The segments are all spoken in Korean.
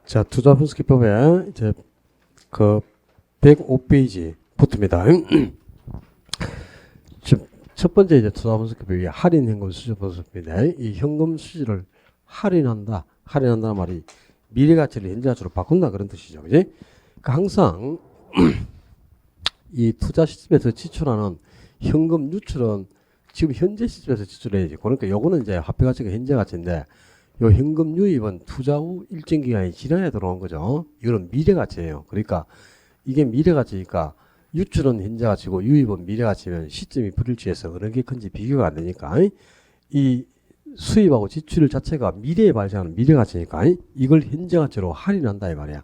자, 투자 분석기법에 이제 그 105페이지 붙습니다. 지금 첫 번째 이제 투자 분석기법이 할인 현금 수지 분석입니다. 이 현금 수지를 할인한다. 할인한다는 말이 미래 가치를 현재 가치로 바꾼다 그런 뜻이죠. 그지? 그러니까 항상 이 투자 시점에서 지출하는 현금 유출은 지금 현재 시점에서 지출해야지. 그러니까 요거는 이제 화폐 가치가 현재 가치인데 요 현금 유입은 투자 후 일정 기간이 지나야 들어온 거죠. 이거는 미래 가치예요. 그러니까 이게 미래 가치니까 유출은 현재 가치고 유입은 미래 가치면 시점이 불일치해서 어느 게 큰지 비교가 안 되니까 이 수입하고 지출 자체가 미래에 발생하는 미래 가치니까 이걸 현재 가치로 할인한다 이 말이야.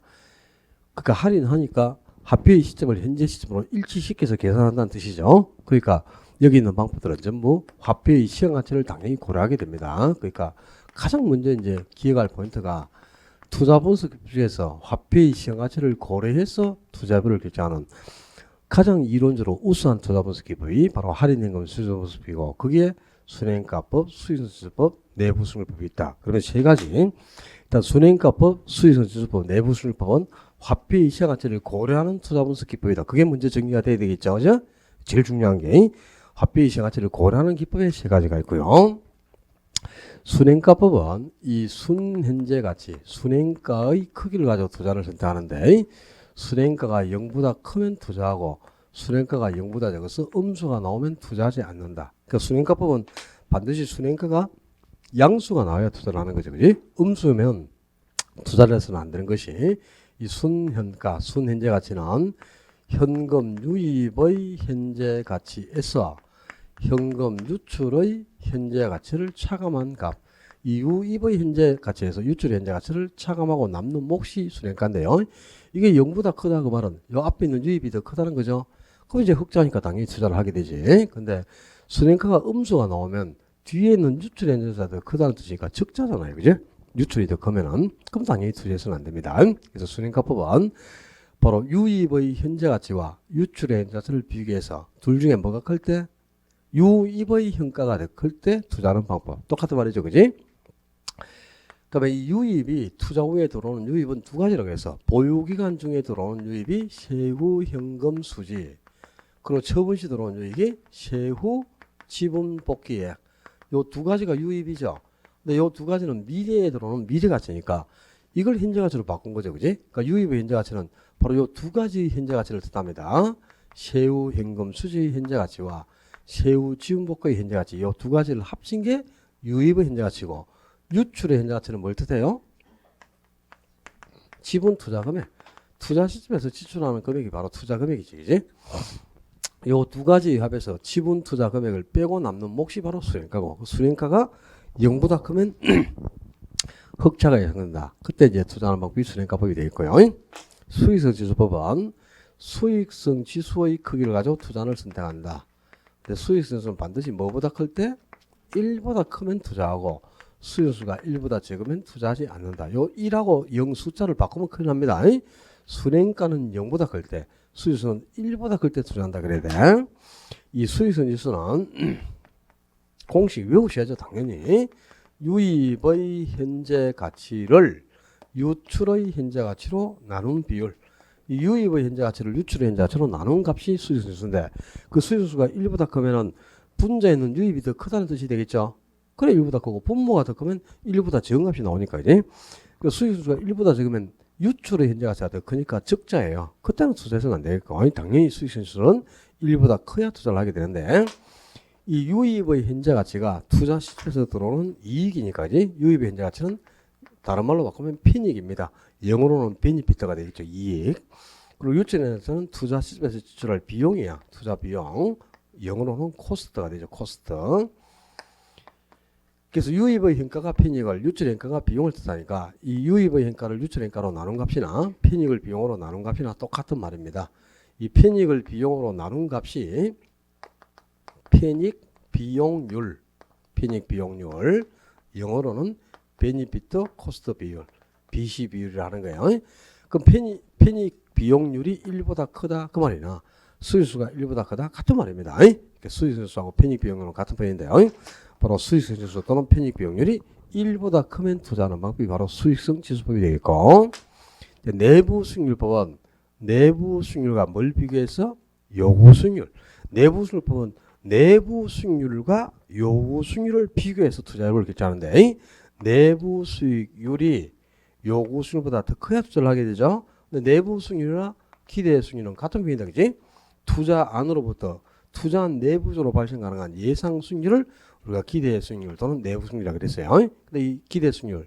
그러니까 할인하니까 화폐의 시점을 현재 시점으로 일치시켜서 계산한다는 뜻이죠. 그러니까 여기 있는 방법들은 전부 화폐의 시장 가치를 당연히 고려하게 됩니다. 그러니까 가장 먼저 이제 기억할 포인트가 투자 분석 중에서 화폐의 시장 가치를 고려해서 투자비를 결정하는 가장 이론적으로 우수한 투자 분석 기법이 바로 할인임금 수준 분석이고 그게 순행가법, 수익성지수법, 내부수익법이 있다. 그러면 세 가지. 일단 순행가법, 수익성지수법, 내부수익법은 화폐의 시장 가치를 고려하는 투자 분석 기법이다. 그게 먼저 정리가 돼야 되겠죠, 그죠? 제일 중요한 게 화폐의 시장 가치를 고려하는 기법에 세 가지가 있고요. 순행가법은 이 순현재 가치, 순행가의 크기를 가지고 투자를 선택하는데 순행가가 0보다 크면 투자하고 순행가가 0보다 적어서 음수가 나오면 투자하지 않는다. 그러니까 순행가법은 반드시 순행가가 양수가 나와야 투자를 하는 거죠. 그지? 음수면 투자를 해서는 안 되는 것이 이 순현가, 순현재 가치는 현금 유입의 현재 가치에서 현금 유출의 현재 가치를 차감한 값. 이 유입의 현재 가치에서 유출의 현재 가치를 차감하고 남는 몫이 순행가인데요. 이게 0보다 크다 그 말은 요 앞에 있는 유입이 더 크다는 거죠. 그럼 이제 흑자니까 당연히 투자를 하게 되지. 근데 순행가가 음수가 나오면 뒤에 있는 유출의 현재 가치가 더 크다는 뜻이니까 적자잖아요. 그죠? 유출이 더 크면은 그럼 당연히 투자해서는 안 됩니다. 그래서 순행가법은 바로 유입의 현재 가치와 유출의 현재 가치를 비교해서 둘 중에 뭐가 클 때 유입의 현가가 더 클 때 투자하는 방법. 똑같은 말이죠. 그지? 그러면 이 유입이 투자 후에 들어오는 유입은 두 가지라고 해서 보유기간 중에 들어오는 유입이 세후 현금 수지 그리고 처분 시 들어오는 유입이 세후 지분 복귀액. 요 두 가지가 유입이죠. 근데 요 두 가지는 미래에 들어오는 미래 가치니까 이걸 현재 가치로 바꾼 거죠. 그지? 그러니까 유입의 현재 가치는 바로 요 두 가지 현재 가치를 뜻합니다. 세후 현금 수지 현재 가치와 세후 지분 복귀의 현재 가치 이 두 가지를 합친 게 유입의 현재 가치고 유출의 현재 가치는 뭘 뜻해요? 지분 투자 금액. 투자 시점에서 지출하는 금액이 바로 투자 금액이지. 그지? 요 두 가지 합해서 지분 투자 금액을 빼고 남는 몫이 바로 순행가고 그 순행가가 0보다 크면 흑자가 예상된다. 그때 이제 투자하는 방법이 순행가법이 되어 있고요. 수익성 지수법은 수익성 지수의 크기를 가지고 투자를 선택한다. 수익성 지수는 반드시 뭐보다 클 때 1보다 크면 투자하고 수익수가 1보다 적으면 투자하지 않는다. 요 1하고 0 숫자를 바꾸면 큰일 납니다. 순행가는 0보다 클 때, 수익수는 1보다 클 때 투자한다 그래야 돼. 이 수익성 지수는 공식 외우셔야죠. 당연히. 유입의 현재 가치를 유출의 현재 가치로 나눈 비율. 이 유입의 현재 가치를 유출의 현재 가치로 나눈 값이 수익성 지수인데 그 수익수가 1보다 크면은 분자에 있는 유입이 더 크다는 뜻이 되겠죠. 그래 1보다 크고 분모가 더 크면 1보다 적은 값이 나오니까 이제 그 수익수가 1보다 적으면 유출의 현재 가치가 더 크니까 적자예요. 그때는 투자해서는 안 되겠고 당연히 수익수는 1보다 커야 투자를 하게 되는데 이 유입의 현재 가치가 투자 시점에서 들어오는 이익이니까 이제 유입의 현재 가치는 다른 말로 바꾸면 편익입니다. 영어로는 베니피트가 되겠죠. 이익. 그리고 유출에서는 투자 시점에서 지출할 비용이야. 투자 비용. 영어로는 코스트가 되죠. 코스트. 그래서 유입의 현가가 편익을 유출의 현가가 비용을 뜻하니까 이 유입의 현가를 유출의 현가로 나눈 값이나 편익을 비용으로 나눈 값이나 똑같은 말입니다. 이 편익을 비용으로 나눈 값이 편익 비용률 영어로는 베니피트 코스트 비율 BC 비율이라는 거예요. 그럼 편익 비용률이 1보다 크다 그 말이나 수익수가 1보다 크다 같은 말입니다. 수익수하고 편익 비용률은 같은 편인데요. 바로 수익성 지수 또는 편익 비용률이 1보다 크면 투자하는 방법이 바로 수익성 지수법이 되겠고 내부 수익률법은 내부 수익률과 뭘 비교해서 요구 수익률. 내부 수익률법은 내부 수익률과 요구 수익률을 비교해서 투자율을 결정하는데 내부 수익률이 요구 수익률보다 더 커야 투자를 하게 되죠. 근데 내부 수익률이나 기대 수익률은 같은 비율이다, 그지? 투자 안으로부터 투자한 내부적으로 발생 가능한 예상 수익률을 우리가 기대 수익률 또는 내부 수익률이라고 그랬어요. 근데 이 기대 수익률,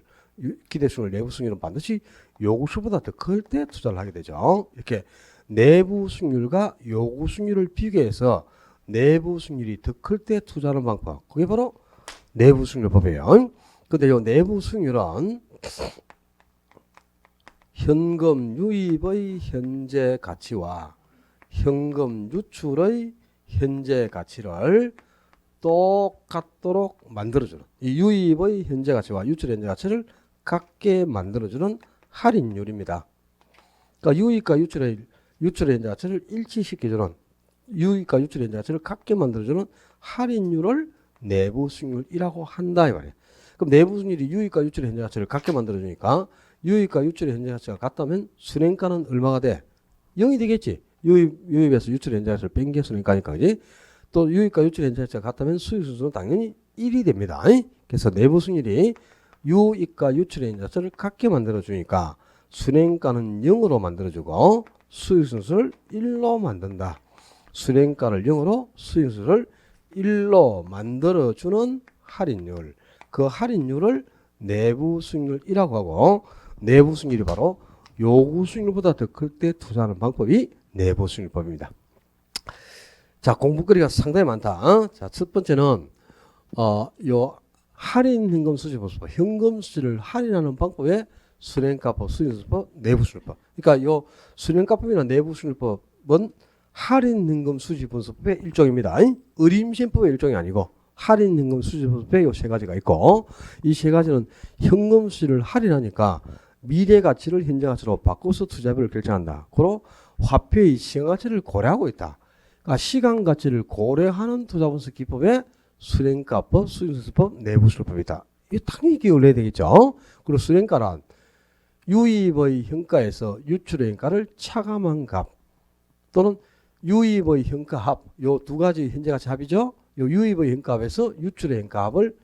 내부 수익률은 반드시 요구 수익률보다 더 클 때 투자를 하게 되죠. 이렇게 내부 수익률과 요구 수익률을 비교해서 내부 수익률이 더 클 때 투자하는 방법. 그게 바로 내부 수익률법이에요. 근데 이 내부 수익률은 현금 유입의 현재 가치와 현금 유출의 현재 가치를 똑같도록 만들어주는 이 유입의 현재 가치와 유출의 현재 가치를 같게 만들어주는 할인율입니다. 그러니까 유입과 유출의 현재 가치를 일치시켜주는 유입과 유출의 현재 가치를 같게 만들어주는 할인율을 내부 수익률이라고 한다 이 말이에요. 그럼 내부 수익률이 유입과 유출의 현재 가치를 같게 만들어주니까 유입과 유출의 현재 가치가 같다면 순행가는 얼마가 돼? 0이 되겠지. 유입에서 유출의 현재 가치를 뺀 게 순행가니까, 그지? 또 유입과 유출의 현재 가치가 같다면 수익 순수는 당연히 1이 됩니다. 그래서 내부 수익률이 유입과 유출의 현재 가치를 같게 만들어주니까 순행가는 0으로 만들어주고 수익 순수를 1로 만든다. 순행가를 0으로 수익 순수를 1로 만들어주는 할인율. 그 할인율을 내부 수익률이라고 하고 내부 수익률이 바로 요구 수익률보다 더 클 때 투자하는 방법이 내부 수익률법입니다. 자, 공부거리가 상당히 많다. 자, 첫 번째는 요 할인 현금 수지 보수법, 현금 수지를 할인하는 방법의 순행가법, 수익률법, 내부 수익률법. 그러니까 요 순행가법이나 내부 수익률법은 할인 현금 수지 분수법의 일종입니다. 의림신법의 일종이 아니고 할인 현금 수지 분수법의 요 세 가지가 있고 이 세 가지는 현금 수지를 할인하니까 미래 가치를 현재 가치로 바꿔서 투자비를 결정한다. 그로 화폐의 시간 가치를 고려하고 있다. 그러니까 시간 가치를 고려하는 투자 분석 기법의 순행가법, 수익률법, 내부 수익률법이다. 이 당연히 기억을 해야 되겠죠. 그리고 순행가란 유입의 현가에서 유출의 현가를 차감한 값 또는 유입의 현가 합, 요 두 가지 현재 가치 합이죠. 요 유입의 현가합에서 유출의 현가합을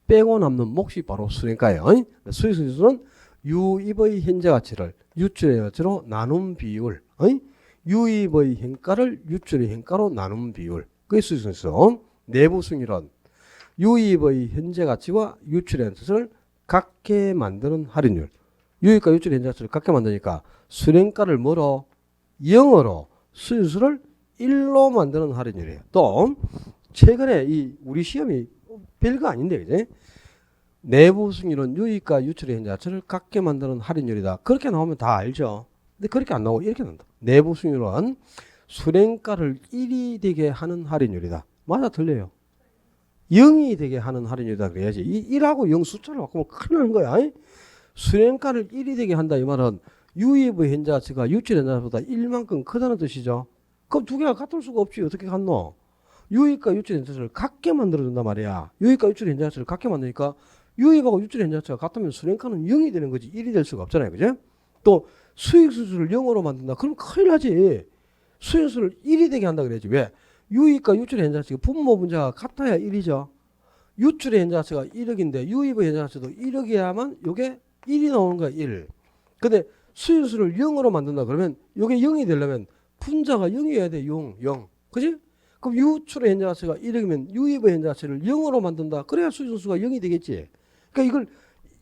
빼고 남는 몫이 바로 순행가예요. 수익순수는 유입의 현재 가치를 유출의 가치로 나눈 비율, 유입의 현가를 유출의 현가로 나눈 비율, 그게 수익순수. 내부 수익률은 유입의 현재 가치와 유출의 현재 가치를 같게 만드는 할인율. 유입과 유출의 현재 가치를 같게 만드니까 순행가를 뭐로? 0으로 수익순수를 1로 만드는 할인율이에요. 또 최근에 이 우리 시험이 별거 아닌데, 그지? 내부 수익률은 유입과 유출의 현재 가치를 같게 만드는 할인율이다. 그렇게 나오면 다 알죠. 근데 그렇게 안 나오고 이렇게 나온다. 내부 수익률은 순행가를 1이 되게 하는 할인율이다. 맞아, 틀려요. 0이 되게 하는 할인율이다 그래야지. 이 1하고 0 숫자를 바꾸면 큰일 나는 거야. 순행가를 1이 되게 한다 이 말은 유입의 현재 가치가 유출의 현재 가치보다 1만큼 크다는 뜻이죠. 그럼 두 개가 같을 수가 없지. 어떻게 같노? 유입과 유출의 현재 가치를 같게 만들어준단 말이야. 유입과 유출의 현재 가치를 같게 만드니까 유입하고 유출의 현재 가치가 같으면 순행가는 0이 되는 거지 1이 될 수가 없잖아요. 그죠? 또 수익 수수를 0으로 만든다. 그럼 큰일 나지. 수익 수를 1이 되게 한다 그래야지. 왜? 유입과 유출의 현재 가치가 분모 분자가 같아야 1이죠. 유출의 현재 가치가 1억인데 유입의 현재 가치도 1억이야만 요게 1이 나오는 거야. 1. 근데 수익 수를 0으로 만든다 그러면 요게 0이 되려면 분자가 0이어야 돼. 0. 그지? 그럼 유출의 현재 가치가 1억이면 유입의 현재 가치를 0으로 만든다. 그래야 수익 수가 0이 되겠지. 그러니까 이걸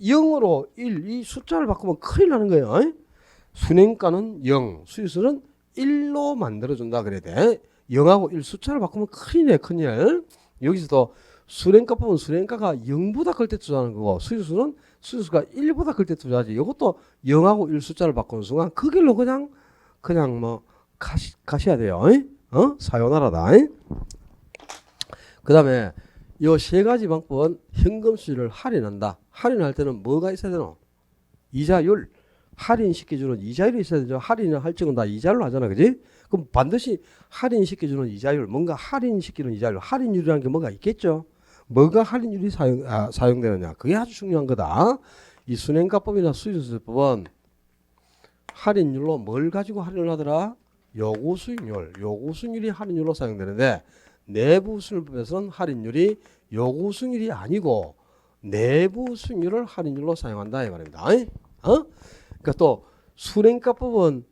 0으로 1, 이 숫자를 바꾸면 큰일 나는 거예요. 순행가는 0, 수익수는 1로 만들어준다 그래야 돼. 0하고 1 숫자를 바꾸면 큰일이네, 큰일. 여기서도 순행가법은 순행가가 0보다 클 때 투자하는 거고 수익수는 수익수가 1보다 클 때 투자하지. 이것도 0하고 1 숫자를 바꾸는 순간 그 길로 그냥 뭐 가셔야 돼요. 사요나라다. 그 다음에 이 세 가지 방법은 현금 수지를 할인한다. 할인할 때는 뭐가 있어야 되노? 이자율. 할인시켜주는 이자율이 있어야 되죠. 할인을 할 적은 다 이자율로 하잖아. 그지? 그럼 반드시 할인시켜주는 이자율, 뭔가 할인시키는 이자율, 할인율이라는 게 뭔가 있겠죠. 뭐가 할인율이 사용되느냐. 그게 아주 중요한 거다. 이 순행가법이나 수익수수법은 할인율로 뭘 가지고 할인을 하더라? 요구 수익률. 요구 수익률이 할인율로 사용되는데 내부 수익률법에서는 할인율이 요구 수익률이 아니고 내부 수익률을 할인율로 사용한다 이 말입니다. 그러니까 또 순행가법은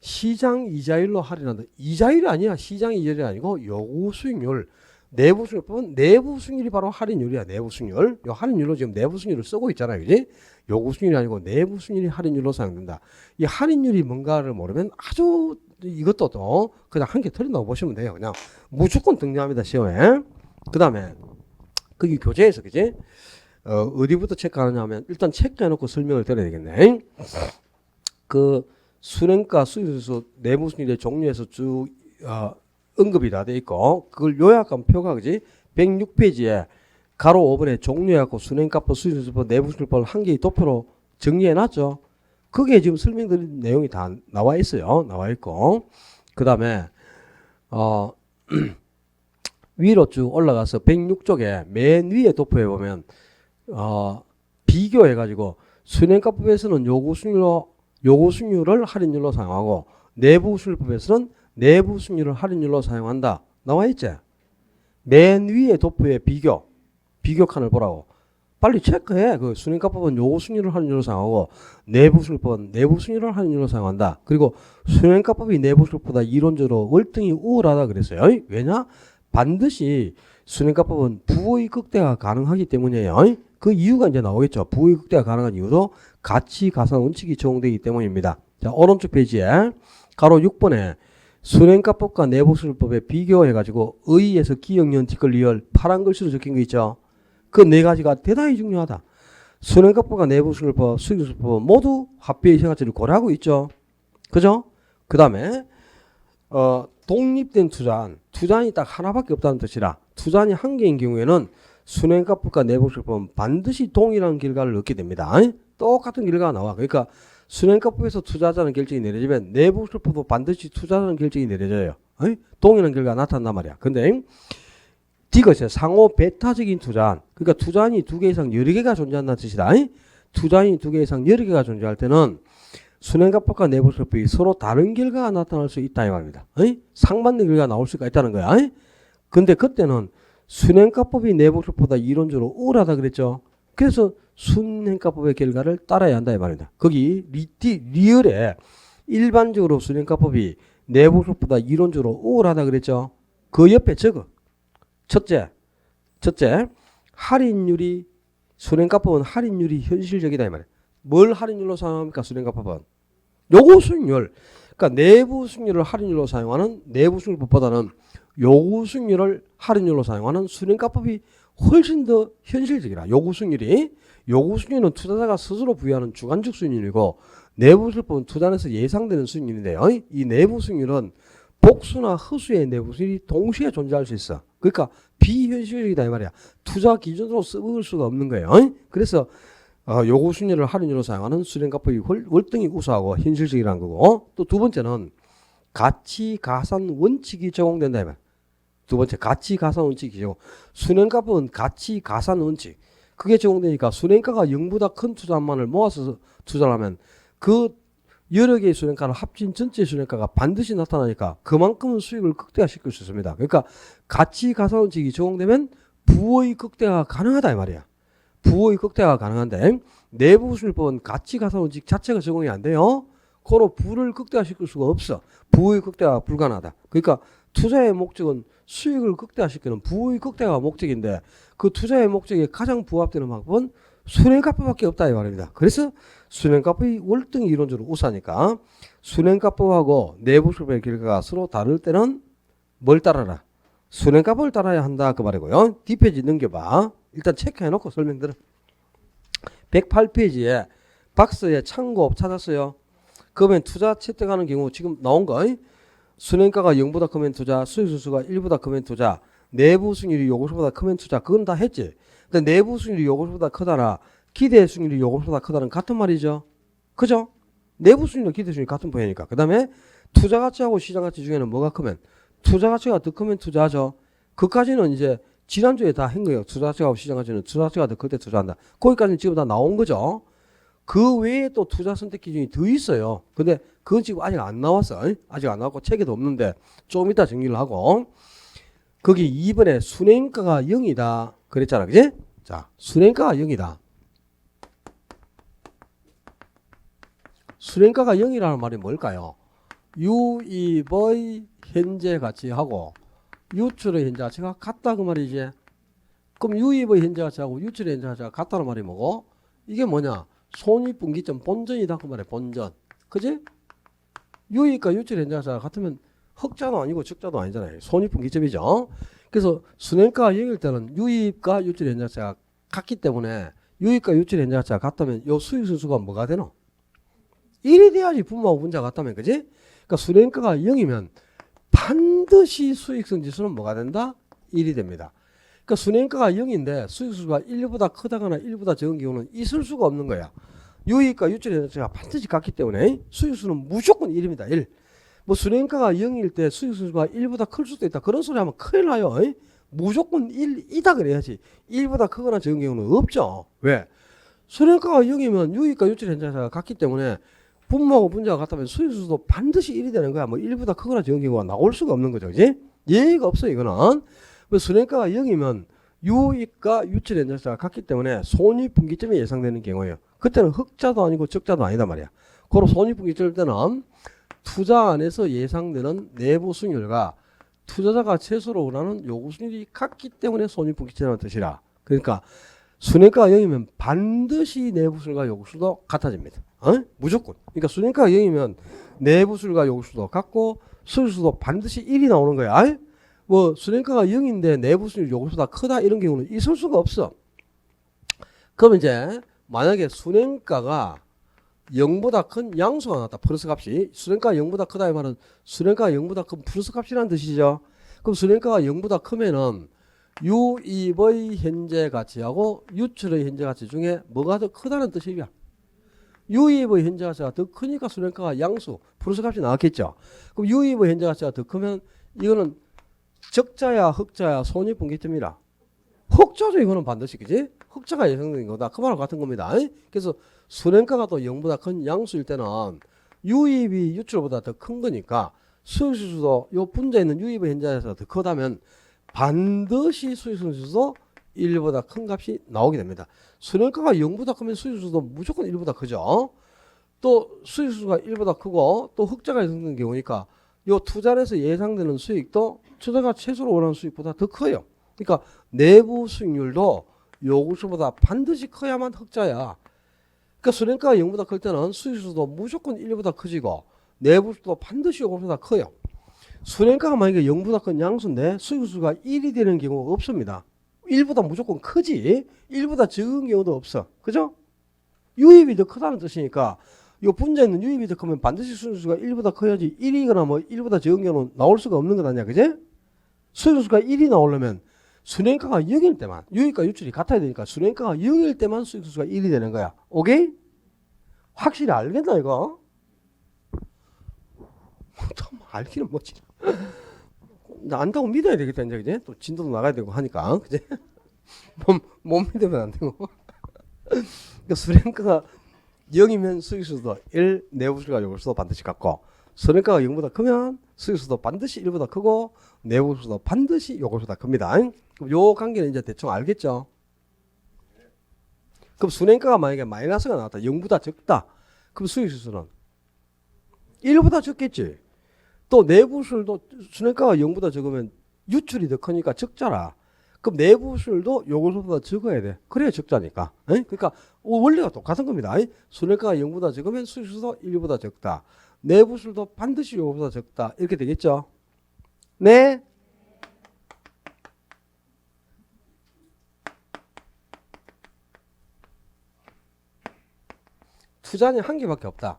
시장 이자율로 할인한다. 이자율이 아니야. 시장 이자율이 아니고 요구 수익률. 내부 수익률법은 내부 수익률이 바로 할인율이야. 내부 수익률. 요 할인율로 지금 내부 수익률을 쓰고 있잖아요. 그지? 요구 수익률이 아니고 내부 수익률이 할인율로 사용된다. 이 할인율이 뭔가를 모르면 아주 이것도 또 그냥 한 개 틀린다고 보시면 돼요. 그냥 무조건 등장합니다. 시험에. 그 다음에 거기 교재에서 그지? 어디부터 체크하느냐 하면 일단 체크해놓고 설명을 드려야 되겠네. 그 순행가 수익수 내부 수익률의 종류에서 쭉 언급이 다 돼 있고 그걸 요약한 표가 그지? 106페이지에 가로 5번에 종류해갖고 순행가법 수익수법 내부 수익률법을 한 개의 도표로 정리해놨죠. 그게 지금 설명드린 내용이 다 나와 있어요. 나와 있고 그 다음에 위로 쭉 올라가서 106쪽에 맨 위에 도표에 보면 비교해가지고 순행가법에서는 요구 수익률을 할인율로 사용하고 내부 수익률법에서는 내부 수익률을 할인율로 사용한다. 나와 있지? 맨 위에 도표에 비교 칸을 보라고. 빨리 체크해. 그 순행가법은 요구 수익률을 할인율로 사용하고 내부 수익률법은 내부 수익률을 할인율로 사용한다. 그리고 순행가법이 내부 수익률보다 이론적으로 월등히 우월하다 그랬어요. 왜냐? 반드시 순행가법은 부의 극대화 가능하기 때문이에요. 그 이유가 이제 나오겠죠. 부의 극대화 가능한 이유도 가치 가산 원칙이 적용되기 때문입니다. 자, 오른쪽 페이지에 가로 6번에 순행가법과 내부 수익률법에 비교해가지고 의에서 기억년 티끌 리얼 파란 글씨로 적힌 거 있죠. 그 네 가지가 대단히 중요하다. 순행가법과 내부 수익률법, 수익률법은 모두 화폐의 시가치를 고려하고 있죠. 그죠? 그 다음에 독립된 투자안이 딱 하나밖에 없다는 뜻이라 투자안이 한 개인 경우에는 순행가법과 내부 수익률법은 반드시 동일한 결과를 얻게 됩니다. 똑같은 결과가 나와. 그러니까 순행가법에서 투자자는 결정이 내려지면 내부 수익률법도 반드시 투자자는 결정이 내려져요. 동일한 결과가 나타난단 말이야. 근데 이것이 상호 배타적인 투자안. 그러니까 투자안이 두 개 이상 여러 개가 존재한다는 뜻이다. 투자안이 두 개 이상 여러 개가 존재할 때는 순행가법과 내부 수익률법이 서로 다른 결과가 나타날 수 있다 이 말입니다. 상반된 결과가 나올 수가 있다는 거야. 근데 그때는 순행가법이 내부 수익률법보다 이론적으로 우월하다 그랬죠. 그래서 순행가법의 결과를 따라야 한다 이 말입니다. 거기 리얼에 일반적으로 순행가법이 내부 수익률법보다 이론적으로 우월하다 그랬죠. 그 옆에 적어. 첫째, 할인율이 순행가법은 할인율이 현실적이다 이 말이에요. 뭘 할인율로 사용합니까? 순행가법은 요구 수익률. 그러니까 내부 수익률을 할인율로 사용하는 내부 수익률법보다는 요구 수익률을 할인율로 사용하는 순행가법이 훨씬 더 현실적이라. 요구 수익률은 투자자가 스스로 부여하는 주관적 수익률이고 내부 수익률법은 투자에서 예상되는 수익률인데요. 이 내부 수익률은 복수나 허수의 내부 수익률이 동시에 존재할 수 있어. 그러니까 비현실적이다 이 말이야. 투자 기준으로 써먹을 수가 없는 거예요. 그래서 요구 수익률을 할인율로 사용하는 순행가법이 월등히 우수하고 현실적이라는 거고 또 두 번째는 가치 가산 원칙이 적용된다 이 말이야. 두 번째 가치 가산 원칙이 적용. 순행가법은 가치 가산 원칙 그게 적용되니까 순행가가 0보다 큰 투자만을 모아서 투자를 하면 그 여러 개의 순행가를 합친 전체 순행가가 반드시 나타나니까 그만큼은 수익을 극대화시킬 수 있습니다. 그러니까 가치 가산 원칙이 적용되면 부의 극대화가 가능하다 이 말이야. 부의 극대화가 가능한데 내부 수익률법은 가치 가산 원칙 자체가 적용이 안 돼요. 그로 부를 극대화시킬 수가 없어. 부의 극대화가 불가능하다. 그러니까 투자의 목적은 수익을 극대화시키는 부의 극대화가 목적인데 그 투자의 목적에 가장 부합되는 방법은 순행가법밖에 없다 이 말입니다. 그래서 순행가법이 월등히 이론적으로 우수하니까 순행가법하고 내부 수익률의 결과가 서로 다를 때는 뭘 따라라? 순행가법을 따라야 한다 그 말이고요. 뒷페이지 넘겨봐. 일단 체크해놓고 설명드려. 108페이지에 박스에 참고업 찾았어요. 그러면 투자 채택하는 경우 지금 나온 거 순행가가 0보다 크면 투자, 수익수수가 1보다 크면 투자, 내부 수익률이 요구수보다 크면 투자. 그건 다 했지. 근데 내부 수익률이 요구수보다 크다나 기대 수익률이 요구수보다 크다는 같은 말이죠. 그죠? 내부 수익률과 기대 수익률이 같은 보이니까. 그 다음에 투자 가치하고 시장 가치 중에는 뭐가 크면 투자 가치가 더 크면 투자하죠. 그까지는 이제 지난주에 다 한 거예요. 투자 가치하고 시장 가치는 투자 가치가 더 클 때 투자한다. 거기까지는 지금 다 나온 거죠. 그 외에 또 투자 선택 기준이 더 있어요. 근데 그건 지금 아직 안 나왔어. 아직 안 나왔고 책에도 없는데 좀 이따 정리를 하고. 거기 2번에 순행가가 0이다 그랬잖아. 그지? 자, 순행가가 0이다. 순행가가 0이라는 말이 뭘까요? 유입의 현재 가치하고 유출의 현재 가치가 같다 그 말이지. 그럼 유입의 현재 가치하고 유출의 현재 가치가 같다는 말이 뭐고? 이게 뭐냐? 손익분기점 본전이다 그 말이야. 본전. 그지? 유입과 유출 현재 가치가 같으면 흑자도 아니고 적자도 아니잖아요. 손익분기점이죠. 그래서 순행가가 0일 때는 유입과 유출 현재 가치가 같기 때문에 유입과 유출 현재 가치가 같다면 요 수익선수가 뭐가 되노? 1이 돼야지. 분모하고 분자가 같다면. 그지? 그러니까 순행가가 0이면 반드시 수익성 지수는 뭐가 된다? 1이 됩니다. 그러니까 순행가가 0인데 수익수가 1보다 크다거나 1보다 적은 경우는 있을 수가 없는 거야. 유익과 유출의 자체가 반드시 같기 때문에 수익수는 무조건 1입니다. 1. 뭐 순행가가 0일 때 수익수가 1보다 클 수도 있다. 그런 소리 하면 큰일 나요. 무조건 1이다 그래야지. 1보다 크거나 적은 경우는 없죠. 왜? 순행가가 0이면 유익과 유출의 자체가 같기 때문에 분모하고 분자가 같다면 수익수도 반드시 1이 되는 거야. 뭐 1보다 크거나 적은 경우가 나올 수가 없는 거죠. 그지? 예의가 없어 이거는. 순행가가 0이면 유익과 유출의 자체가 같기 때문에 손익분기점이 예상되는 경우예요. 그때는 흑자도 아니고 적자도 아니다 말이야. 그럼 손익분기점 때는 투자 안에서 예상되는 내부 수익률과 투자자가 최소로 원하는 요구 수익률이 같기 때문에 손익분기점이라는 뜻이라. 그러니까 순행가가 0이면 반드시 내부 수익률과 요구 수익도 같아집니다. 무조건. 그러니까 순행가가 0이면 내부 수익률과 요구 수익도 같고 수익수도 반드시 1이 나오는 거야. 뭐 순행가가 0인데 내부 수익률 요구보다 크다 이런 경우는 있을 수가 없어. 그럼 이제 만약에 순행가가 0보다 큰 양수가 나왔다. 플러스 값이. 순행가가 0보다 크다 이 말은 순행가가 0보다 큰 플러스 값이라는 뜻이죠. 그럼 순행가가 0보다 크면은 유입의 현재 가치하고 유출의 현재 가치 중에 뭐가 더 크다는 뜻이야. 유입의 현재 가치가 더 크니까 순행가가 양수 플러스 값이 나왔겠죠. 그럼 유입의 현재 가치가 더 크면 이거는 적자야 흑자야 손익분기점이라. 흑자죠 이거는 반드시. 그지? 흑자가 예상되는 거다. 그 말과 같은 겁니다. 그래서 순행가가 또 0보다 큰 양수일 때는 유입이 유출보다 더 큰 거니까 수익수도 요 분자에 있는 유입의 현재에서 더 크다면 반드시 수익수도 1보다 큰 값이 나오게 됩니다. 순행가가 0보다 크면 수익수도 무조건 1보다 크죠. 또 수익수가 1보다 크고 또 흑자가 예상되는 경우니까 요 투자에서 예상되는 수익도 투자가 최소로 원하는 수익보다 더 커요. 그러니까 내부 수익률도 요구수보다 반드시 커야만 흑자야. 그러니까 순행가가 0보다 클 때는 수익수도 무조건 1보다 커지고 내부수도 반드시 요구보다 커요. 순행가가 만약에 0보다 큰 양수인데 수익수가 1이 되는 경우가 없습니다. 1보다 무조건 크지 1보다 적은 경우도 없어. 그죠? 유입이 더 크다는 뜻이니까 요 분자에 있는 유입이 더 크면 반드시 수익수가 1보다 커야지 1이거나 뭐 1보다 적은 경우는 나올 수가 없는 것 아니야. 그지? 수익수가 1이 나오려면 순행가가 0일 때만 유입과 유출이 같아야 되니까 순행가가 0일 때만 수익수가 1이 되는 거야. 오케이? 확실히 알겠나 이거? 참 알기는 뭐지. 나 안다고 믿어야 되겠다 이제. 그지? 또 진도도 나가야 되고 하니까. 그지? 못 믿으면 안 되고. 그러니까 순행가가 0이면 수익수도 1, 내부수가 요구수도 반드시 같고 순행가가 0보다 크면 수익수도 반드시 1보다 크고 내부수도 반드시 요구수보다 큽니다. 그럼 요 관계는 이제 대충 알겠죠? 그럼 순행가가 만약에 마이너스가 나왔다. 0보다 적다. 그럼 수익수는 1보다 적겠지. 또 내부수도 순행가가 0보다 적으면 유출이 더 크니까 적자라. 그럼 내부수도 요구수보다 적어야 돼. 그래야 적자니까. 그러니까 원리가 똑같은 겁니다. 순행가가 0보다 적으면 수익수도 1보다 적다. 내부수도 반드시 요구보다 적다. 이렇게 되겠죠? 네. 투자는 한 개밖에 없다.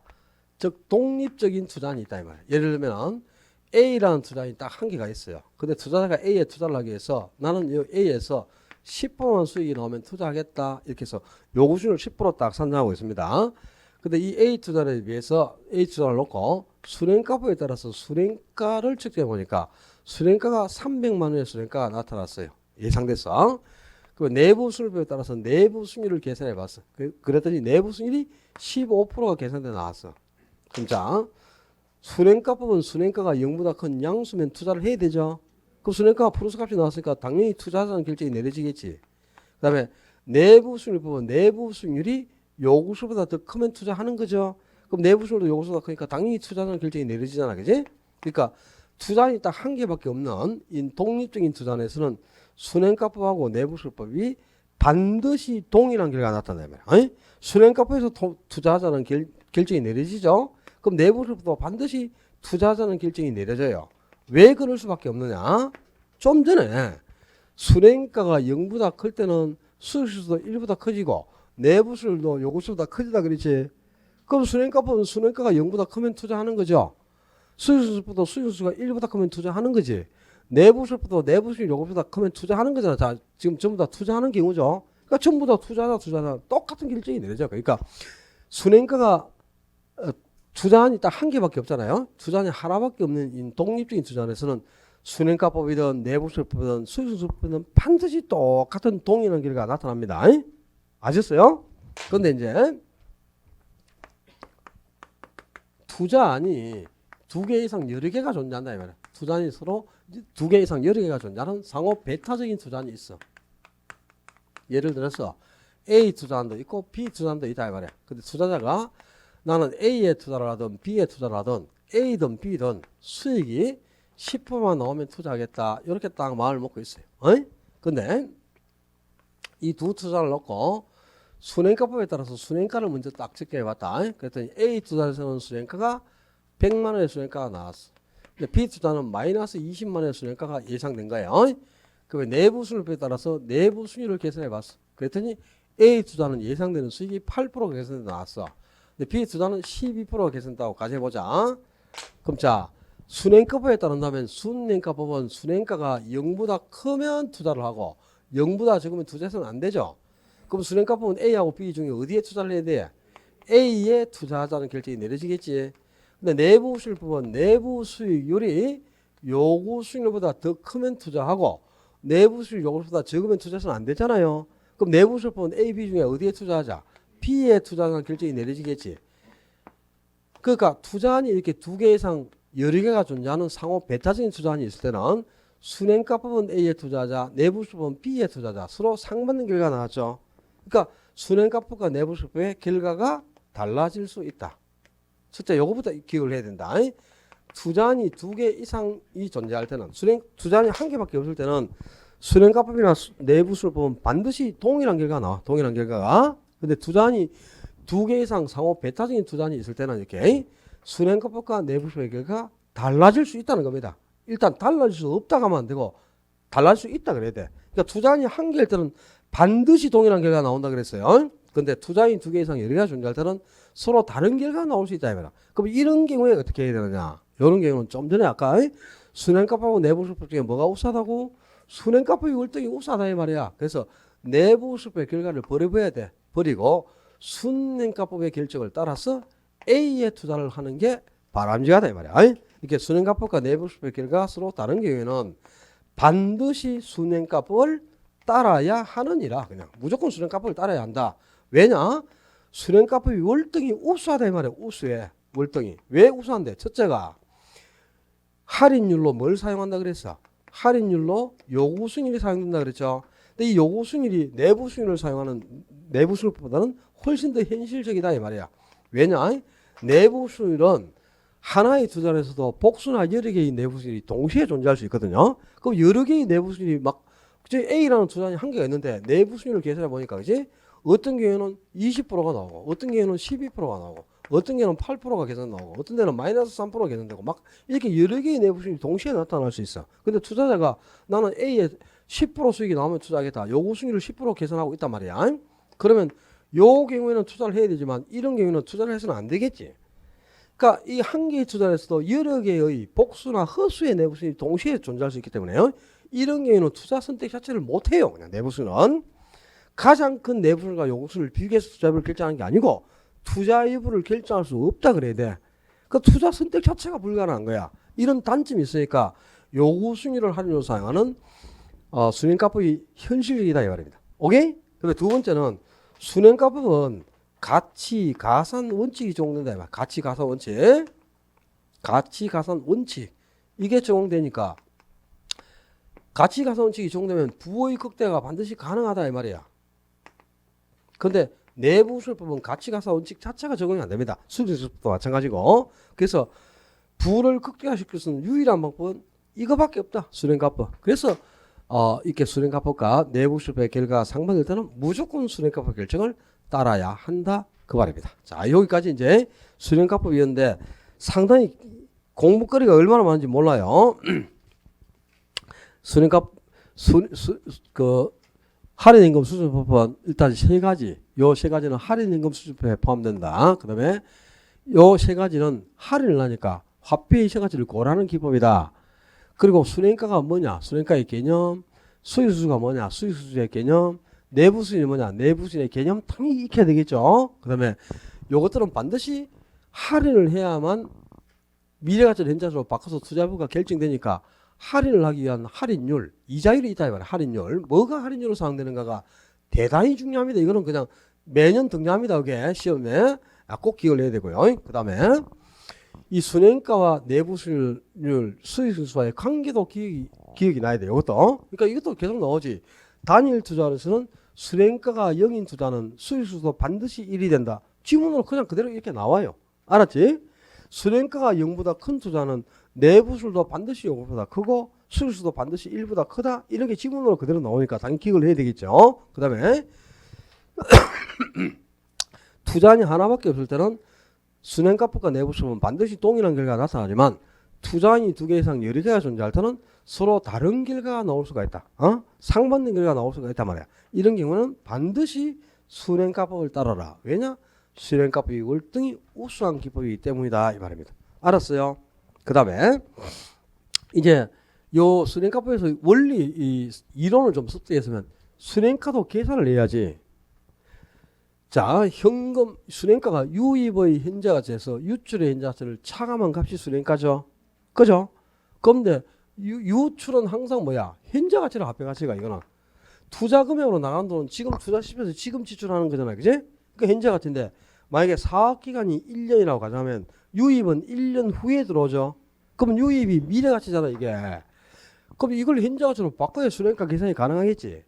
즉 독립적인 투자는 있다 이 말이야. 예를 들면 A라는 투자인이 딱 한 개가 있어요. 근데 투자자가 A에 투자를 하기 위해서 나는 이 A에서 10%만 수익이 나오면 투자하겠다. 이렇게 해서 요구수익률 10%딱 산정하고 있습니다. 근데 이 A 투자를 위해서 A 투자를 놓고 순행가부에 따라서 순행가를 측정해 보니까 순행가가 300만 원의 순행가가 나타났어요. 예상돼서. 그 내부 수익률에 따라서 내부 수익률을 계산해 봤어. 그랬더니 내부 수익률이 15%가 계산돼 나왔어. 그럼 자, 순행가법은 순행가가 0보다 큰 양수면 투자를 해야 되죠. 그럼 순행가가 플러스 값이 나왔으니까 당연히 투자자는 결정이 내려지겠지. 그 다음에 내부 수익률법은 내부 수익률이 요구수보다 더 크면 투자하는 거죠. 그럼 내부 수익률도 요구수보다 크니까 당연히 투자자는 결정이 내려지잖아. 그지? 그러니까 투자는 딱 한 개밖에 없는 이 독립적인 투자에서는 순행가법하고 내부 수익률법이 반드시 동일한 결과가 나타나요. 순행가법에서 투자자는 결정이 내려지죠. 그럼 내부 수익률도 반드시 투자자는 결정이 내려져요. 왜 그럴 수밖에 없느냐? 좀 전에 순행가가 0보다 클 때는 수익수도 1보다 커지고 내부 수익률도 요구수보다 커지다 그렇지. 그럼 순행가법은 순행가가 0보다 크면 투자하는 거죠. 수익수보다 수익수가 1보다 크면 투자하는 거지. 내부 수익보다 내부 수익 요구보다 크면 투자하는 거잖아. 자, 지금 전부 다 투자하는 경우죠. 그러니까 전부 다 투자자 똑같은 결정이 내려져. 그러니까 순행가가 투자안이 딱 한 개밖에 없잖아요. 투자안이 하나밖에 없는 독립적인 투자안에서는 순행가법이든 내부수익법이든 수익수익법이든 반드시 똑같은 동일한 결과가 나타납니다. 아셨어요? 그런데 이제 투자안이 두 개 이상 여러 개가 존재한다 이 말이야. 투자안이 서로 두 개 이상 여러 개가 존재하는 상호 배타적인 투자안이 있어. 예를 들어서 A 투자안도 있고 B 투자안도 있다 이 말이야. 근데 투자자가 나는 A에 투자를 하든 B에 투자를 하든 A든 B든 수익이 10%만 나오면 투자하겠다. 이렇게 딱 마음을 먹고 있어요. 근데 이 두 투자를 놓고 순행가법에 따라서 순행가를 먼저 딱 적게 해봤다. 그랬더니 A 투자에서는 순행가가 100만 원의 순행가가 나왔어. 근데 B 투자는 마이너스 20만 원의 순행가가 예상된 거예요. 그 내부 수익률에 따라서 내부 수익률을 계산해봤어. 그랬더니 A 투자는 예상되는 수익이 8%가 계산돼 나왔어. 근데 B 투자는 12%가 계산된다고 가정해보자. 그럼 자, 순행가법에 따른다면 순행가법은 순행가가 0보다 크면 투자를 하고 0보다 적으면 투자해서는 안 되죠. 그럼 순행가법은 A하고 B 중에 어디에 투자를 해야 돼? A에 투자하자는 결정이 내려지겠지. 근데 내부 수익법은 내부 수익률이 요구 수익률보다 더 크면 투자하고 내부 수익 요구보다 적으면 투자해서는 안 되잖아요. 그럼 내부 수익법은 A, B 중에 어디에 투자하자? B에 투자하는 결정이 내려지겠지. 그러니까 투자안이 이렇게 두 개 이상 여러 개가 존재하는 상호 배타적인 투자안이 있을 때는 순행가법은 A에 투자하자, 내부수법은 B에 투자하자 서로 상반된 결과가 나왔죠. 그러니까 순행가법과 내부수법의 결과가 달라질 수 있다. 첫째 요거부터 기억을 해야 된다. 투자안이 두 개 이상이 존재할 때는 투자안이 한 개밖에 없을 때는 순행가법이나 내부수법은 반드시 동일한 결과가 나와. 동일한 결과가. 근데 투자안이 두 개 이상 상호 배타적인 투자안이 있을 때는 이렇게 순행가법과 내부수법의 결과가 달라질 수 있다는 겁니다. 일단 달라질 수 없다고 하면 안 되고 달라질 수 있다 그래야 돼. 그러니까 투자안이 한 개일 때는 반드시 동일한 결과가 나온다 그랬어요. 근데 투자안이 두 개 이상 여러 개가 존재할 때는 서로 다른 결과가 나올 수 있다 이거야. 그럼 이런 경우에 어떻게 해야 되느냐? 이런 경우는 좀 전에 아까 순행가법하고 내부수법 중에 뭐가 우수하다고? 순행가법이 월등히 우수하다 이 말이야. 그래서 내부수법의 결과를 버려야 돼. 버리고 순행가법의 결정을 따라서 A에 투자를 하는 게 바람직하다 이 말이야. 이렇게 순행가법과 내부수법의 결과가 서로 다른 경우에는 반드시 순행가법을 따라야 하느니라. 그냥 무조건 순행가법을 따라야 한다. 왜냐? 순행가법이 월등히 우수하다 이 말이야. 우수해. 월등히. 왜 우수한데? 첫째가 할인율로 뭘 사용한다 그랬어? 할인율로 요구수익률이 사용된다 그랬죠. 근데 이 요구수익률이 내부수익률을 사용하는 내부수익률보다는 훨씬 더 현실적이다 이 말이야. 왜냐? 내부수익률은 하나의 투자에서도 복수나 여러 개의 내부수익률이 동시에 존재할 수 있거든요. 그럼 여러 개의 내부수익률이 막 A라는 투자안이 한 개가 있는데 내부수익률을 계산해 보니까 그지? 어떤 경우에는 20%가 나오고 어떤 경우에는 12%가 나오고 어떤 경우는 8%가 계산 나오고 어떤 데는 마이너스 3%가 계산되고 막 이렇게 여러 개의 내부수익이 동시에 나타날 수 있어. 근데 투자자가 나는 A에 10% 수익이 나오면 투자하겠다. 요구수익률을 10% 계산하고 있단 말이야. 그러면 요 경우에는 투자를 해야 되지만 이런 경우에는 투자를 해서는 안 되겠지. 그러니까 이 한 개의 투자에서도 여러 개의 복수나 허수의 내부수익이 동시에 존재할 수 있기 때문에요. 이런 경우에는 투자 선택 자체를 못해요. 그냥 내부수는 가장 큰 내부수익과 요구수익을 비교해서 투자 여부를 결정하는 게 아니고 투자 여부를 결정할 수 없다 그래야 돼. 그 투자 선택 자체가 불가능한 거야. 이런 단점이 있으니까 요구수익률을 할인으로 사용하는 순행가법이 현실적이다 이 말입니다. 오케이? 그다음에 두 번째는 순행가법은 가치 가산 원칙이 적용된다. 가치 가산 원칙. 가치 가산 원칙. 이게 적용되니까 가치 가산 원칙이 적용되면 부의 극대가 반드시 가능하다 이 말이야. 근데 내부수술법은 가치 가산 원칙 자체가 적용이 안 됩니다. 수술법도 마찬가지고. 그래서 부를 극대화시킬 수 있는 유일한 방법은 이거밖에 없다. 순행가법. 그래서 이렇게 순행가법과 내부수술법의 결과가 상반될 때는 무조건 순행가법 결정을 따라야 한다. 그 말입니다. 자, 여기까지 이제 순행가법이었는데 상당히 공부거리가 얼마나 많은지 몰라요. 순행값 할인임금 수준법은 일단 세 가지. 요 세 가지는 할인임금 수준법에 포함된다. 그다음에 요 세 가지는 할인을 하니까 화폐의 세 가지를 고르는 기법이다. 그리고 순행가가 뭐냐? 순행가의 개념. 수익수수가 뭐냐? 수익수수의 개념. 내부수익이 뭐냐? 내부수익의 개념 당연히 익혀야 되겠죠. 그다음에 요것들은 반드시 할인을 해야만 미래가치를 현자로 바꿔서 투자부가 결정되니까 할인을 하기 위한 할인율, 이자율이 있다 이말이야. 할인율. 뭐가 할인율로 사용되는가가 대단히 중요합니다. 이거는 그냥 매년 등장합니다. 이게 시험에 꼭 기억을 해야 되고요. 그 다음에 이 순행가와 내부수익률, 수익수수와의 관계도 기억이 나야 돼요. 이것도. 그러니까 이것도 계속 나오지. 단일 투자에서는 순행가가 0인 투자는 수익수수도 반드시 1이 된다. 지문으로 그냥 그대로 이렇게 나와요. 알았지? 순행가가 0보다 큰 투자는 내부술도 반드시 0보다 크고 수익수도 반드시 1보다 크다. 이런 게 지문으로 그대로 나오니까 당연히 기억을 해야 되겠죠. 그 다음에 투자안이 하나밖에 없을 때는 순행가법과 내부술은 반드시 동일한 결과가 나타나지만 투자안이 두 개 이상 여러 개가 존재할 때는 서로 다른 결과가 나올 수가 있다. 상반된 결과가 나올 수가 있단 말이야. 이런 경우는 반드시 순행가법을 따라라. 왜냐? 순행가법이 월등히 우수한 기법이기 때문이다 이 말입니다. 알았어요? 그 다음에 이제 요 순행가법에서 원리 이 이론을 좀 습득했으면 순행가도 계산을 해야지. 자, 현금 순행가가 유입의 현재가치에서 유출의 현재가치를 차감한 값이 순행가죠. 그죠? 그런데 유출은 항상 뭐야? 현재가치랑 화폐가치가 이거는 투자 금액으로 나간 돈은 지금 투자 시점에서 지금 지출하는 거잖아. 그지? 그러니까 현재가치인데 만약에 사업 기간이 1년이라고 가정하면 유입은 1년 후에 들어오죠. 그럼 유입이 미래가치잖아 이게. 그럼 이걸 현재가치로 바꿔야 순행가 계산이 가능하겠지.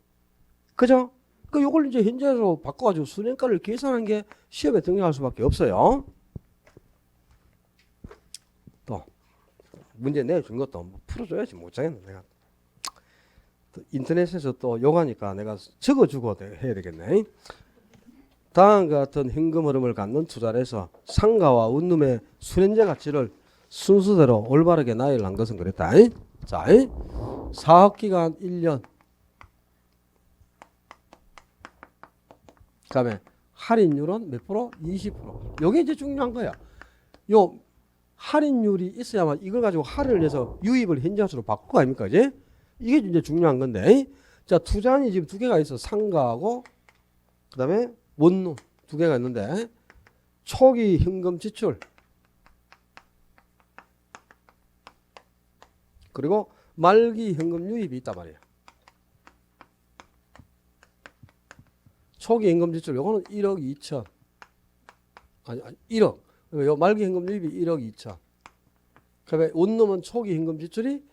그죠? 그 요걸 이제 현재로 바꿔가지고 순행가를 계산한 게 시험에 등장할 수밖에 없어요. 또 문제 내준 것도 뭐 풀어줘야지 못 짜겠네 내가. 또 인터넷에서 또 요가니까 내가 적어주고 해야 되겠네. 다음과 같은 현금 흐름을 갖는 투자를 해서 상가와 운룸의 순현재 가치를 순서대로 올바르게 나열한 것은 그랬다. 자, 사업기간 1년. 그 다음에 할인율은 몇 프로? 20%. 요게 이제 중요한 거야. 요 할인율이 있어야만 이걸 가지고 할인을 해서 유입을 현재가치로 바꿀 거 아닙니까? 이제? 이게 이제 중요한 건데. 자, 투자안이 지금 두 개가 있어. 상가하고 그 다음에 원룸 두 개가 있는데 초기 현금 지출 그리고 말기 현금 유입이 있단 말이에요. 초기 현금 지출 요거는 1억 2천 아니 1억 요 말기 현금 유입이 1억 2천 그다음에 원룸은 초기 현금 지출이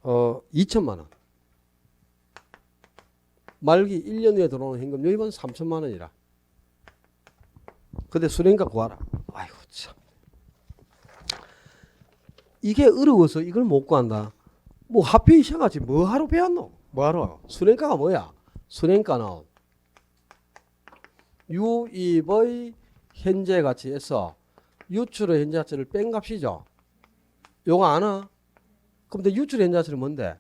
2천만 원 말기 1년 후에 들어오는 현금 유입은 3천만 원이라. 근데 순행가 구하라. 아이고 참. 이게 어려워서 이걸 못 구한다. 뭐 화폐 시험하지 뭐하러 배웠노? 뭐하러? 순행가가 뭐야? 순행가는 유입의 현재 가치에서 유출의 현재 가치를 뺀 값이죠. 요거 아나? 근데 유출의 현재 가치는 뭔데?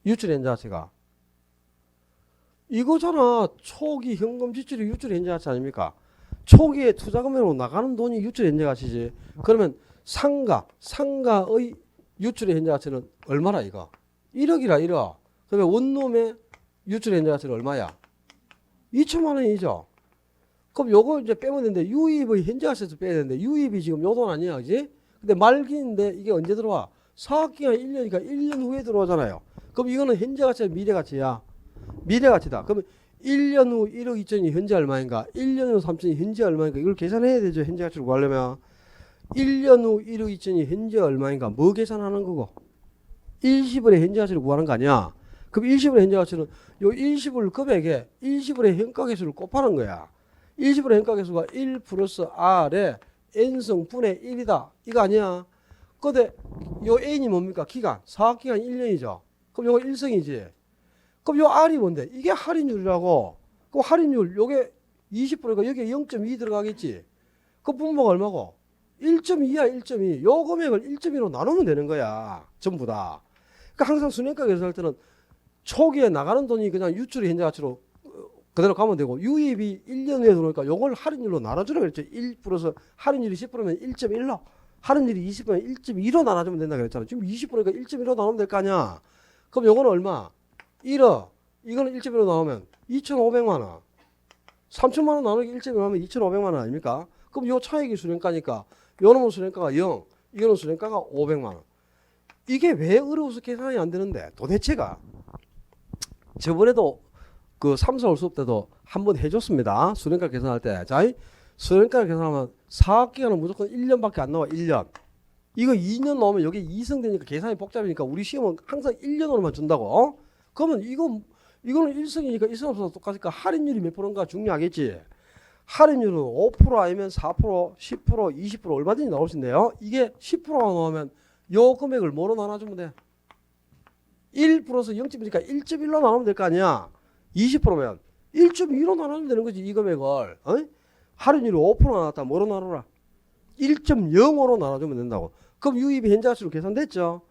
유출의 현재 가치가 이거잖아. 초기 현금 지출이 유출 현재 가치 아닙니까? 초기에 투자금액으로 나가는 돈이 유출 현재 가치지. 그러면 상가의 유출의 현재 가치는 얼마나 이거? 1억이라 1억. 그러면 원룸의 유출의 현재 가치는 얼마야? 2천만 원이죠. 그럼 요거 이제 빼면 되는데 유입의 현재 가치에서 빼야 되는데 유입이 지금 요 돈 아니야. 그지? 근데 말기인데 이게 언제 들어와? 사업기간 1년이니까 1년 후에 들어오잖아요. 그럼 이거는 현재 가치야 미래 가치야? 미래 가치다. 그러면 1년 후 1억 2천이 현재 얼마인가? 1년 후 3천이 현재 얼마인가? 이걸 계산해야 되죠. 현재 가치를 구하려면 1년 후 1억 2천이 현재 얼마인가? 뭐 계산하는 거고? 일시불의 현재 가치를 구하는 거 아니야? 그럼 일시불의 현재 가치는 요 일시불 금액에 일시불의 현가계수를 곱하는 거야. 일시불의 현가계수가 1 플러스 R에 N승 분의 1이다. 이거 아니야? 근데 요 N이 뭡니까? 기간. 사학기간 1년이죠. 그럼 요거 1승이지. 그럼 요 R이 뭔데? 이게 할인율이라고. 그럼 할인율 요게 20%니까 여기에 0.2 들어가겠지. 그 분모가 얼마고? 1.2야 1.2. 요 금액을 1.2로 나누면 되는 거야. 전부 다. 그러니까 항상 순행가 계산할 때는 초기에 나가는 돈이 그냥 유출이 현재 가치로 그대로 가면 되고 유입이 1년 후에 들어오니까 요걸 할인율로 나눠주라 그랬죠. 1 플러스 할인율이 10%면 1.1로 할인율이 20%면 1.2로 나눠주면 된다 그랬잖아. 지금 20%니까 1.1로 나누면 될 거 아니야. 그럼 요거는 얼마? 1억. 이거는 1.1로 나오면 2,500만 원. 3천만 원 나누기 1.1로 하면 2,500만 원 아닙니까? 그럼 요 차액이 수령가니까 요 놈은 수령가가 0, 이거는 수령가가 500만 원. 이게 왜 어려워서 계산이 안 되는데 도대체가 저번에도 그 3, 4월 수업 때도 한번 해줬습니다. 수령가 계산할 때. 자, 수령가를 계산하면 사학기간은 무조건 1년밖에 안 나와. 1년. 이거 2년 나오면 여기 2승 되니까 계산이 복잡이니까 우리 시험은 항상 1년으로만 준다고. 그러면 이거는 1승이니까 1승 없어서 똑같으니까 할인율이 몇 프로인가 중요하겠지. 할인율은 5% 아니면 4%, 10%, 20% 얼마든지 나올 수 있는데요. 이게 10%가 나오면 요 금액을 뭐로 나눠주면 돼? 1 플러스 0.1이니까 1.1로 나누면 될 거 아니야. 20%면 1.2로 나누면 되는 거지. 이 금액을. 어? 할인율이 5% 나왔다. 뭐로 나누라? 1.05로 나눠주면 된다고. 그럼 유입이 현재 가치로 계산됐죠.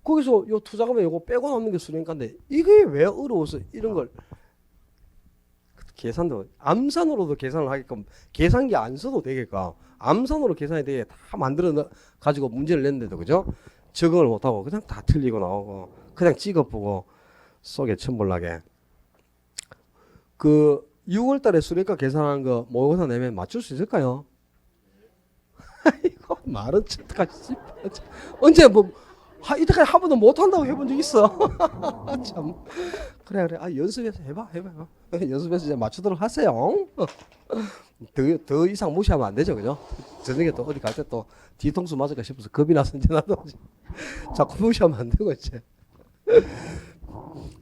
거기서 요 투자금액 요거 빼고 남는 게 수령가인데 이게 왜 어려워서 이런 걸 계산도 암산으로도 계산을 하게끔 계산기 안 써도 되게끔 암산으로 계산이 되게 다 만들어 가지고 문제를 냈는데도 그죠? 적응을 못하고 그냥 다 틀리고 나오고 그냥 찍어보고 속에 천불나게. 그 6월달에 수령가 계산한 거 모의고사 내면 맞출 수 있을까요? 이거 말은 쳤다까지 언제 뭐 이때까지 한 번도 못한다고 해본 적 있어. 참 그래 아 연습해서 해봐 연습해서 이제 맞추도록 하세요. 더 이상 무시하면 안 되죠, 그죠? 저녁에 또 어디 갈 때 또 뒤통수 맞을까 싶어서 겁이 나서 이제 나도 자꾸 무시하면 안 되고 이제.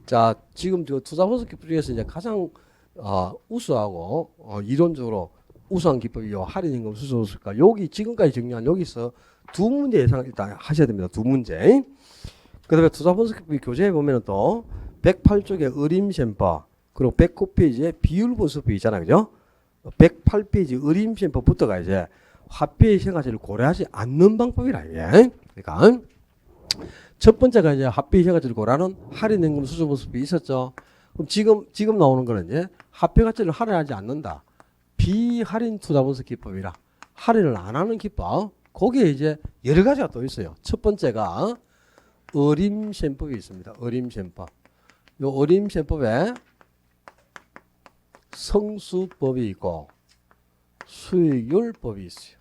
자 지금 저 투자 분석 기법 중에서 이제 가장 우수하고 이론적으로 우수한 기법이 요 할인임금 수수료가 여기 지금까지 정리한 여기서 두 문제 예상 일단 하셔야 됩니다. 두 문제. 그다음에 투자 분석 기법 교재에 보면은 또 108쪽에 의림셈법 그리고 109페이지에 비율 분석법이 있잖아요, 그죠? 108페이지 의림셈법부터가 이제 화폐의 시행가치를 고려하지 않는 방법이라 이게. 그러니까 첫 번째가 이제 화폐의 시행가치를 고려하는 할인임금 수수 분석법이 있었죠. 그럼 지금 나오는 거는 이제 화폐 가치를 할인하지 않는다. 비할인 투자 분석 기법이라 할인을 안 하는 기법. 거기에 이제 여러 가지가 또 있어요. 첫 번째가 의림셈법이 있습니다. 의림셈법. 요 의림셈법에 성수법이 있고 수익률법이 있어요.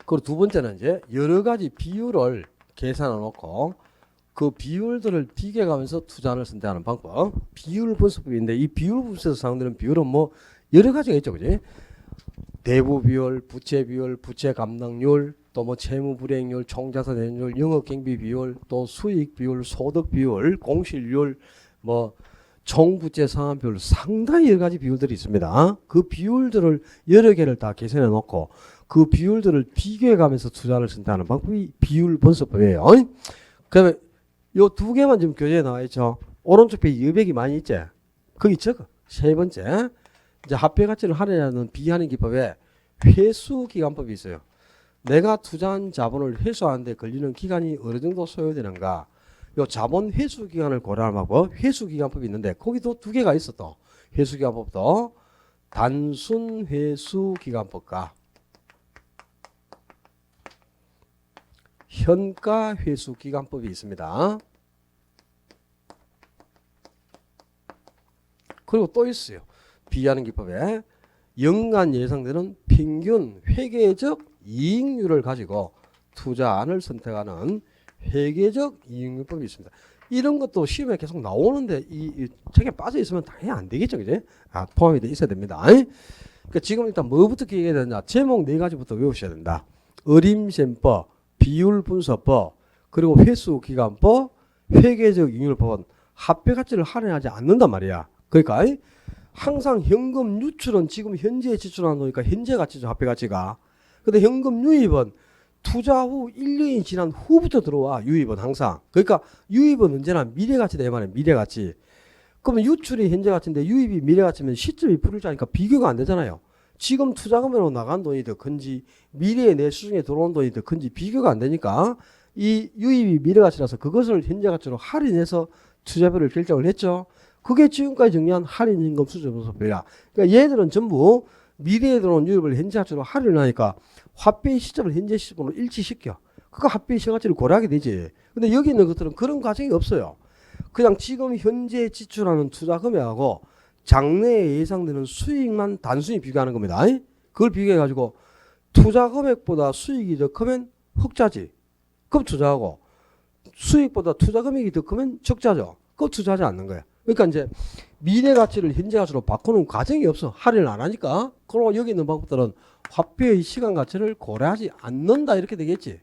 그리고 두 번째는 이제 여러 가지 비율을 계산해 놓고 그 비율들을 비교해가면서 투자를 선택하는 방법. 비율 분석법인데 이 비율 분석에서 사용되는 비율은 뭐 여러 가지가 있죠, 그지? 대부 비율, 부채 비율, 부채 감당률, 또 뭐 채무 불이행률, 총자산 대행률, 영업 경비 비율, 또 수익 비율, 소득 비율, 공실률, 뭐 총부채 상환 비율, 상당히 여러 가지 비율들이 있습니다. 그 비율들을 여러 개를 다 계산해 놓고 그 비율들을 비교해 가면서 투자를 선택하는 방법이 비율 분석법이에요. 그다음에 요 두 개만 지금 교재에 나와 있죠. 오른쪽 페이지 여백이 많이 있지. 거기 적어. 세 번째 이제 화폐 가치를 할인하는 비할인 기법에 회수기간법이 있어요. 내가 투자한 자본을 회수하는데 걸리는 기간이 어느 정도 소요되는가. 요 자본 회수 기간을 고려하는 방법, 회수 기간법이 있는데 거기도 두 개가 있어 또. 회수 기간법도 단순 회수 기간법과 현가 회수 기간법이 있습니다. 그리고 또 있어요. 비하는 기법에 연간 예상되는 평균 회계적 이익률을 가지고 투자안을 선택하는 회계적 이익률법이 있습니다. 이런 것도 시험에 계속 나오는데 이 책에 빠져 있으면 당연히 안 되겠죠, 그지? 포함이 돼 있어야 됩니다. 그러니까 지금 일단 뭐부터 기억해야 되냐? 제목 4가지부터 외우셔야 된다. 어림셈법, 비율분석법, 그리고 회수기간법, 회계적 잉율법은 화폐 가치를 할인하지 않는단 말이야. 그러니까 항상 현금 유출은 지금 현재 지출하는 거니까 현재 가치죠, 화폐 가치가. 근데 현금 유입은 투자 후 1년이 지난 후부터 들어와. 유입은 항상. 그러니까 유입은 언제나 미래 가치다 이 말이야. 미래 가치. 그러면 유출이 현재 가치인데 유입이 미래 가치면 시점이 불일치하니까 비교가 안 되잖아요. 지금 투자금으로 나간 돈이 더 큰지 미래에 내 수중에 들어온 돈이 더 큰지 비교가 안 되니까 이 유입이 미래 가치라서 그것을 현재 가치로 할인해서 투자비를 결정을 했죠. 그게 지금까지 정리한 할인임금 수준분석표야. 그러니까 얘들은 전부 미래에 들어온 유입을 현재 가치로 할인을 하니까 화폐의 시점을 현재 시점으로 일치시켜. 그거 화폐의 시가치를 고려하게 되지. 근데 여기 있는 것들은 그런 과정이 없어요. 그냥 지금 현재 지출하는 투자 금액하고 장래에 예상되는 수익만 단순히 비교하는 겁니다. 그걸 비교해가지고 투자 금액보다 수익이 더 크면 흑자지. 그럼 투자하고 수익보다 투자 금액이 더 크면 적자죠. 그거 투자하지 않는 거야. 그러니까 이제 미래 가치를 현재 가치로 바꾸는 과정이 없어. 할인을 안 하니까. 그리고 여기 있는 방법들은 화폐의 시간 가치를 고려하지 않는다 이렇게 되겠지.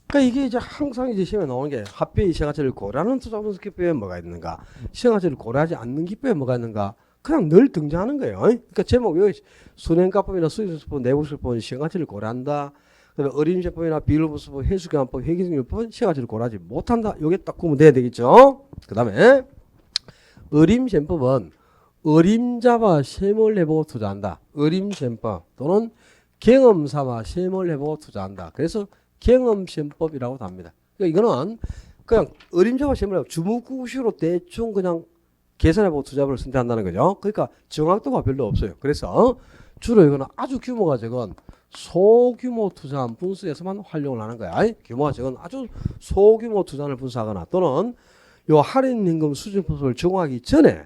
그러니까 이게 이제 항상 이제 시험에 나오는 게 화폐의 시간 가치를 고려하는 투자분석 기법에 뭐가 있는가, 시간 가치를 고려하지 않는 기법에 뭐가 있는가, 그냥 늘 등장하는 거예요. 그러니까 제목 왜 순행가법이나 수익수법, 내부수법은 시간 가치를 고려한다. 그다음에 어림세법이나 비율분석법, 회수기간법, 회계증율법은 시간 가치를 고려하지 못한다. 요게 딱 구분돼야 되겠죠. 그다음에 어림셈법은 어림잡아 셈을 해보고 투자한다. 어림셈법 또는 경험삼아 셈을 해보고 투자한다. 그래서 경험셈법이라고도 합니다. 그러니까 이거는 그냥 어림잡아 셈을 해보고 주무구식으로 대충 그냥 계산해보고 투자를 선택한다는 거죠. 그러니까 정확도가 별로 없어요. 그래서 주로 이거는 아주 규모가 적은 소규모 투자한 분수에서만 활용을 하는 거야. 규모가 적은 아주 소규모 투자를 분석하거나 또는 요 할인임금 수준 분석을 적용하기 전에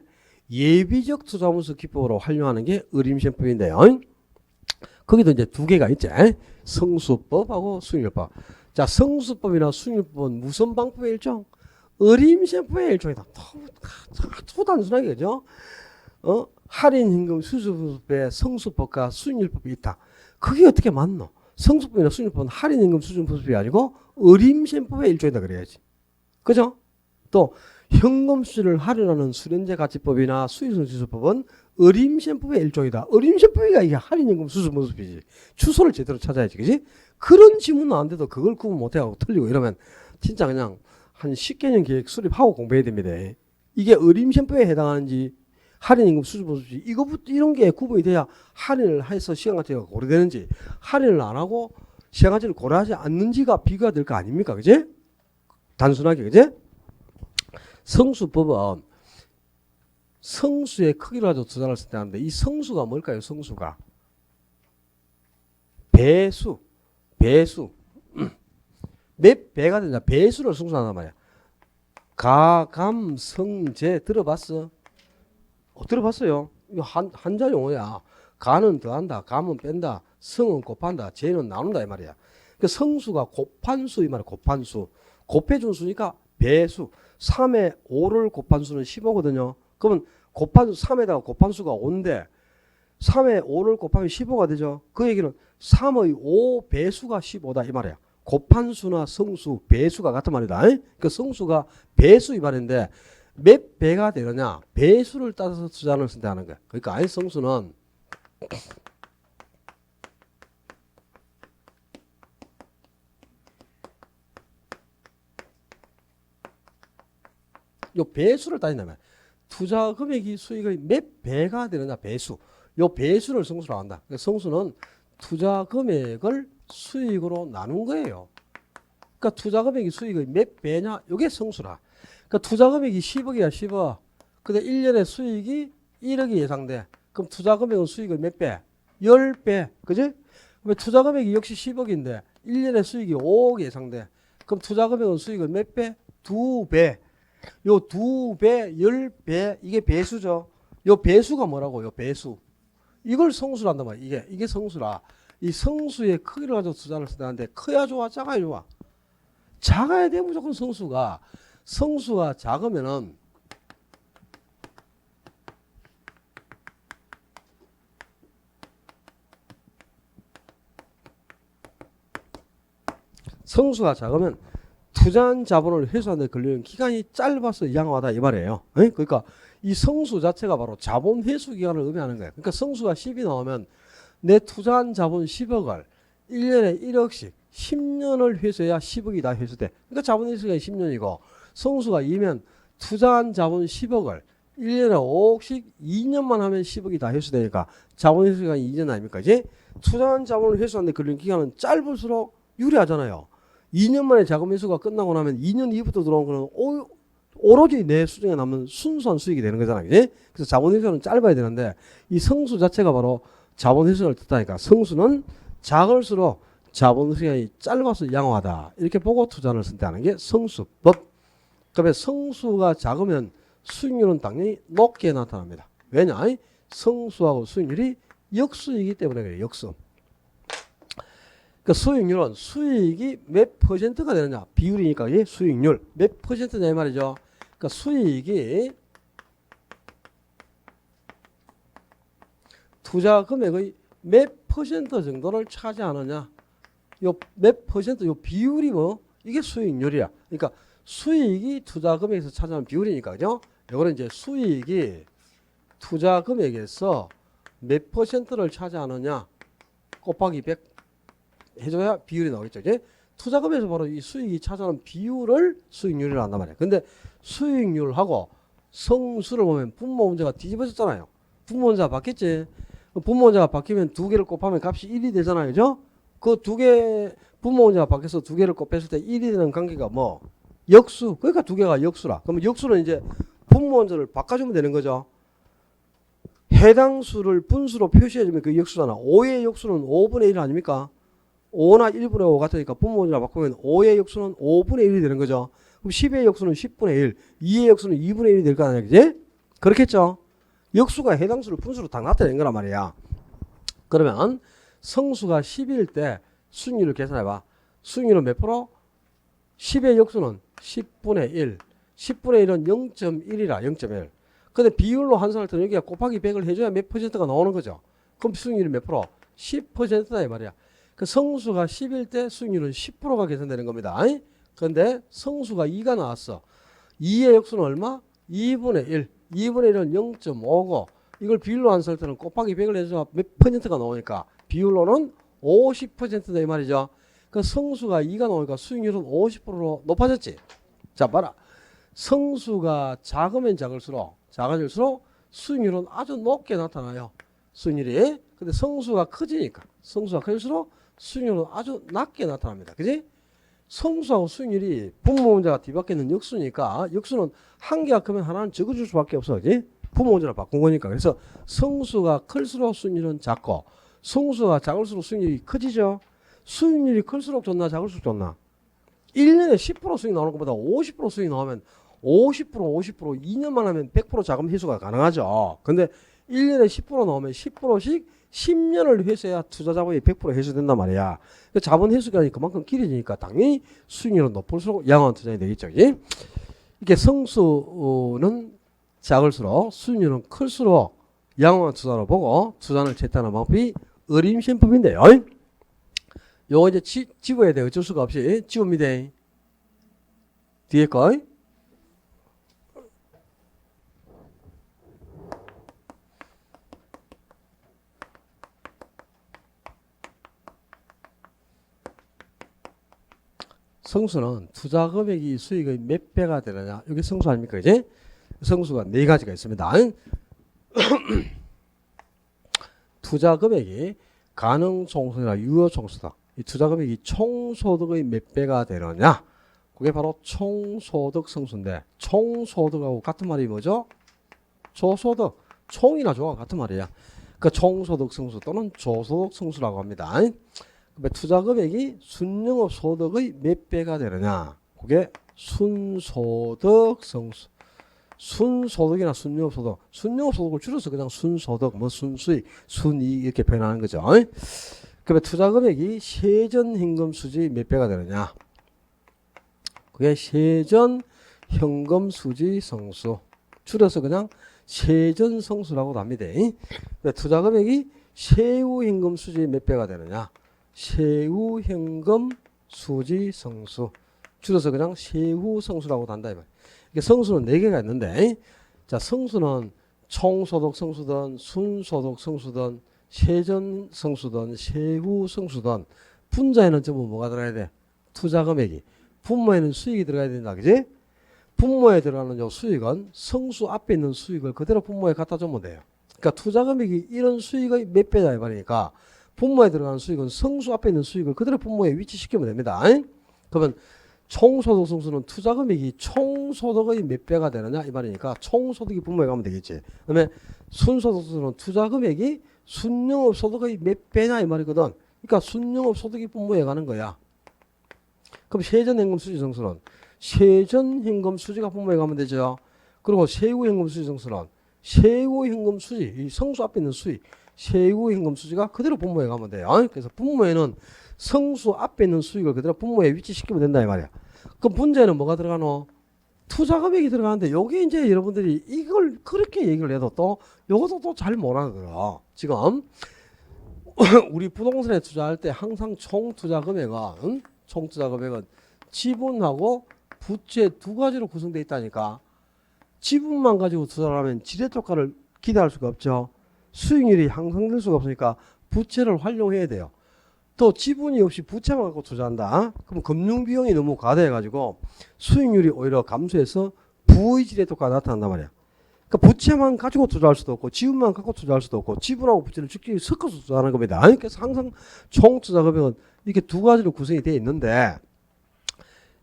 예비적 투자 분석 기법으로 활용하는 게 어림셈법인데요. 거기도 이제 두 개가 있지. 성수법하고 수익률법. 자, 성수법이나 수익률법은 무슨 방법의 일종? 어림셈법의 일종이다. 또 단순하게 그죠? 할인임금 수준분석의 성수법과 수익률법이 있다. 그게 어떻게 맞노? 성수법이나 수익률법은 할인임금 수준분석이 아니고 어림셈법의 일종이다 그래야지. 그죠? 또 현금 수준을 할인하는 수련제 가치법이나 수익성지수법은 어림셈법의 일종이다. 어림셈법이가 이게 할인임금 수준분석이지. 추소를 제대로 찾아야지, 그지? 그런 지문은 안 돼도 그걸 구분 못해가고 틀리고 이러면 진짜 그냥 한 10개년 계획 수립하고 공부해야 됩니다. 이게 어림셈법에 해당하는지 할인임금 수준분석이 이거부터 이런 게 구분이 돼야 할인을 해서 시간가치가 고려되는지 할인을 안 하고 시간가치를 고려하지 않는지가 비교가 될 거 아닙니까, 그지? 단순하게, 그지? 성수법은 성수의 크기로 가지고 투자를 선택하는데 이 성수가 뭘까요? 성수가 배수 몇 배가 되냐 배수를 성수한단 말이야. 가감성제 들어봤어? 들어봤어요? 이거 한자 용어야. 가는 더한다, 감은 뺀다, 성은 곱한다, 제는 나눈다 이 말이야. 그 성수가 곱한수 이 말이야. 곱한수 곱해준 수니까 배수. 3에 5를 곱한 수는 15거든요. 그러면 곱한 3에다가 곱한 수가 5인데 3에 5를 곱하면 15가 되죠. 그 얘기는 3의 5 배수가 15다 이 말이야. 곱한 수나 성수, 배수가 같은 말이다. 그 성수가 배수 이 말인데 몇 배가 되느냐? 배수를 따져서 투자를 선택하는 거야. 그러니까 아예 성수는 요 배수를 따진다면 투자 금액이 수익의 몇 배가 되느냐 배수. 요 배수를 성수로 한다. 성수는 투자 금액을 수익으로 나눈 거예요. 그러니까 투자 금액이 수익의 몇 배냐? 요게 성수라. 그러니까 투자 금액이 10억이야 10억. 근데 1년에 수익이 1억이 예상돼. 그럼 투자 금액은 수익의 몇 배? 10배. 그지? 그럼 투자 금액이 역시 10억인데 1년에 수익이 5억 예상돼. 그럼 투자 금액은 수익의 몇 배? 2배. 요 2배, 10배, 이게 배수죠. 요 배수가 뭐라고? 요 배수. 이걸 성수란단 말이야. 이게 성수라. 이 성수의 크기를 가지고 투자를 쓴다는데 커야 좋아, 작아야 좋아? 작아야 돼. 무조건 성수가 작으면은 성수가 작으면 투자한 자본을 회수하는 데 걸리는 기간이 짧아서 양호하다 이 말이에요. 그러니까 이 성수 자체가 바로 자본 회수 기간을 의미하는 거예요. 그러니까 성수가 10이 나오면 내 투자한 자본 10억을 1년에 1억씩 10년을 회수해야 10억이 다 회수돼. 그러니까 자본 회수 기간이 10년이고 성수가 2면 투자한 자본 10억을 1년에 5억씩 2년만 하면 10억이 다 회수되니까 자본 회수 기간이 2년 아닙니까? 이제 투자한 자본을 회수하는 데 걸리는 기간은 짧을수록 유리하잖아요. 2년 만에 자금 회수가 끝나고 나면 2년 이후부터 들어온 거는 오로지 내 수중에 남는 순수한 수익이 되는 거잖아요. 그치? 그래서 자본 회수는 짧아야 되는데 이 성수 자체가 바로 자본 회수를 뜻하니까 성수는 작을수록 자본 회수가 짧아서 양호하다. 이렇게 보고 투자를 선택하는 게 성수법. 그다음에 성수가 작으면 수익률은 당연히 높게 나타납니다. 왜냐? 성수하고 수익률이 역수이기 때문에 그래요. 역수. 그 수익률은 수익이 몇 퍼센트가 되느냐 비율이니까 이 수익률 몇 퍼센트냐 이 말이죠. 그러니까 수익이 투자 금액의 몇 퍼센트 정도를 차지하느냐 요 몇 퍼센트 요 비율이 뭐 이게 수익률이야. 그러니까 수익이 투자 금액에서 차지하는 비율이니까 그죠? 이거는 이제 수익이 투자 금액에서 몇 퍼센트를 차지하느냐 곱하기 100 해줘야 비율이 나오겠죠. 이제 투자금에서 바로 이 수익이 차지하는 비율을 수익률이라고 한단 말이에요. 근데 수익률하고 성수를 보면 분모 문제가 뒤집어졌잖아요. 분모 문제가 바뀌었지. 분모 문제가 바뀌면 두 개를 곱하면 값이 1이 되잖아요. 그죠? 그 두 개, 분모 문제가 바뀌어서 두 개를 곱했을 때 1이 되는 관계가 뭐? 역수. 그러니까 두 개가 역수라. 그러면 역수는 이제 분모 문제를 바꿔주면 되는 거죠. 해당 수를 분수로 표시해주면 그 역수잖아. 5의 역수는 5분의 1 아닙니까? 5나 1분의 5 같으니까 분모문제를 바꾸면 5의 역수는 5분의 1이 되는 거죠. 그럼 10의 역수는 10분의 1, 2의 역수는 2분의 1이 될 거 아니야, 그지? 그렇겠죠? 역수가 해당 수를 분수로 딱 나타낸 거란 말이야. 그러면 성수가 10일 때 수익률을 계산해봐. 수익률은 몇 프로? 10의 역수는 10분의 1, 10분의 1은 0.1이라, 0.1. 근데 비율로 환산할 때는 여기가 곱하기 100을 해줘야 몇 퍼센트가 나오는 거죠. 그럼 수익률이 몇 프로? 10%다 이 말이야. 그 성수가 10일 때 수익률은 10%가 계산되는 겁니다. 그런데 성수가 2가 나왔어. 2의 역수는 얼마? 2분의 1. 2분의 1은 0.5고 이걸 비율로 환산할 때는 곱하기 100을 해서 몇 퍼센트가 나오니까 비율로는 50%다 이 말이죠. 그 성수가 2가 나오니까 수익률은 50%로 높아졌지. 자 봐라. 성수가 작으면 작아질수록 수익률은 아주 높게 나타나요. 수익률이. 근데 성수가 커지니까 성수가 커질수록 수익률은 아주 낮게 나타납니다. 그지? 성수하고 수익률이 분모 문제가 뒤바뀌는 역수니까 역수는 한 개가 크면 하나는 적어줄 수밖에 없어. 그지? 분모 문제를 바꾼 거니까. 그래서 성수가 클수록 수익률은 작고 성수가 작을수록 수익률이 커지죠. 수익률이 클수록 좋나 작을수록 좋나? 1년에 10% 수익 나오는 것보다 50% 수익 나오면 50% 2년만 하면 100% 자금 회수가 가능하죠. 근데 1년에 10% 나오면 10%씩 10년을 회수해야 투자 자본이 100% 회수된단 말이야. 그 자본 회수 기간이 그만큼 길어지니까 당연히 수익률은 높을수록 양호한 투자이 되겠죠. 이게 성수는 작을수록 수익률은 클수록 양호한 투자로 보고 투자를 채택하는 방법이 어림심법인데요. 요거 이제 지워야 돼. 어쩔 수가 없이 지웁니다. 뒤에 거. 성수는 투자 금액이 수익의 몇 배가 되느냐. 이게 성수 아닙니까? 이제 성수가 네 가지가 있습니다. 투자 금액이 가능 총수나 유효 총수다. 이 투자 금액이 총소득의 몇 배가 되느냐. 그게 바로 총소득 성수인데 총소득하고 같은 말이 뭐죠? 조소득. 총이나 조가 같은 말이야. 그 총소득 성수 또는 조소득 성수라고 합니다. 투자 금액이 순영업 소득의 몇 배가 되느냐. 그게 순소득 성수. 순소득이나 순영업 소득. 순영업 소득을 줄여서 그냥 순소득, 뭐 순수익, 순이익 이렇게 표현하는 거죠. 그러면 투자 금액이 세전 현금 수지 몇 배가 되느냐? 그게 세전 현금 수지 성수. 줄여서 그냥 세전 성수라고도 합니다. 투자 금액이 세후 현금 수지 몇 배가 되느냐? 세후 현금 수지 성수. 줄여서 그냥 세후 성수라고도 한다 이 말. 이게 성수는 4개가 있는데, 자, 성수는 총소득 성수든 순소득 성수든 세전 성수든 세후 성수든 분자에는 전부 뭐가 들어가야 돼? 투자 금액이. 분모에는 수익이 들어가야 된다. 그지? 분모에 들어가는 요 수익은 성수 앞에 있는 수익을 그대로 분모에 갖다 주면 돼요. 그러니까 투자 금액이 이런 수익의 몇 배다 이 말이니까 분모에 들어가는 수익은 성수 앞에 있는 수익을 그대로 분모에 위치시키면 됩니다. 그러면 총소득 성수는 투자 금액이 총소득의 몇 배가 되느냐 이 말이니까 총소득이 분모에 가면 되겠지. 그다음에 순소득 성수는 투자 금액이 순영업 소득의 몇 배냐 이 말이거든. 그러니까 순영업 소득이 분모에 가는 거야. 그럼 세전 현금 수지 성수는 세전 현금 수지가 분모에 가면 되죠. 그리고 세후 현금 수지 성수는 세후 현금 수지, 이 성수 앞에 있는 수익, 세후 현금 수지가 그대로 분모에 가면 돼요. 그래서 분모에는 성수 앞에 있는 수익을 그대로 분모에 위치시키면 된다 이 말이야. 그럼 분자에는 뭐가 들어가노? 투자 금액이 들어가는데 요게 이제 여러분들이 이걸 그렇게 얘기를 해도 또 요것도 또 잘 못 알아들어. 지금 우리 부동산에 투자할 때 항상 총 투자 금액은 지분하고 부채 두 가지로 구성되어 있다니까. 지분만 가지고 투자를 하면 지렛효과를 기대할 수가 없죠. 수익률이 향상될 수가 없으니까 부채를 활용해야 돼요. 또 지분이 없이 부채만 갖고 투자한다. 그럼 금융비용이 너무 과다해가지고 수익률이 오히려 감소해서 부의 지렛효과가 나타난단 말이야. 그러니까 부채만 가지고 투자할 수도 없고 지분만 갖고 투자할 수도 없고 지분하고 부채를 직접 섞어서 투자하는 겁니다. 그래서 항상 총 투자 금액은 이렇게 두 가지로 구성이 되어 있는데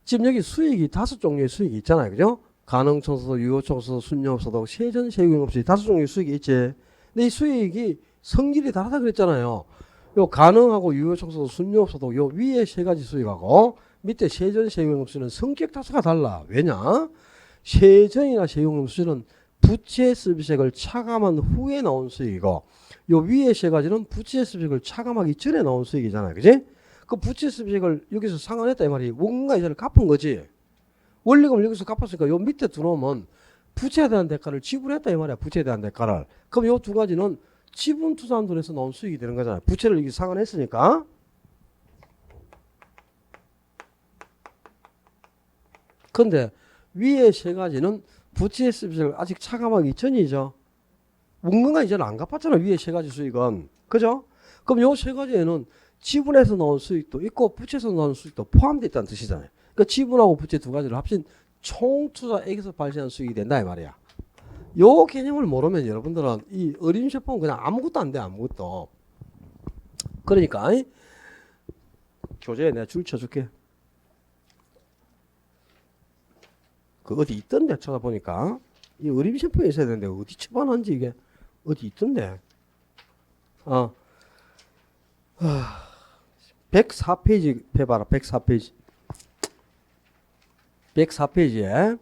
지금 여기 수익이 5종류의 수익이 있잖아요. 그죠? 가능총소득, 유효총소득, 순영업소득, 세전, 세후영업소득 5종류의 수익이 있지. 근데 이 수익이 성질이 다르다 그랬잖아요. 요 가능하고 유효총소득, 순영업소득 요 위에 3가지 수익하고 밑에 세전, 세후영업소득은 성격 자체가 달라. 왜냐? 세전이나 세후영업소득은 부채 서비스액을 차감한 후에 나온 수익이고 요 위에 3가지는 부채 서비스액을 차감하기 전에 나온 수익이잖아요. 그지? 그 부채 서비스액을 여기서 상환했다 이 말이 원가 이자를 갚은 거지. 원리금을 여기서 갚았으니까 요 밑에 들어오면 부채에 대한 대가를 지불했다 이 말이야. 부채에 대한 대가를. 그럼 요 두 가지는 지분 투자한 돈에서 나온 수익이 되는 거잖아요. 부채를 여기 상환했으니까. 근데 위에 3가지는 부채 서비스액을 아직 차감하기 전이죠. 원금과 이자를 안 갚았잖아. 위에 3가지 수익은. 그죠? 그럼 요 3가지에는 지분에서 나온 수익도 있고 부채에서 나온 수익도 포함되어 있다는 뜻이잖아요. 그러니까 지분하고 부채 두 가지를 합친 총투자액에서 발생한 수익이 된다 이 말이야. 요 개념을 모르면 여러분들은 이 어린 셰프는 그냥 아무것도 안 돼. 아무것도. 그러니까 교재에 내가 줄 쳐줄게. 그 어디 있던데 찾아보니까 이 어린 셰프에 있어야 되는데 어디 쳐봐놨는지 이게 어디 있던데. 104페이지 해봐라. 104페이지. 104페이지에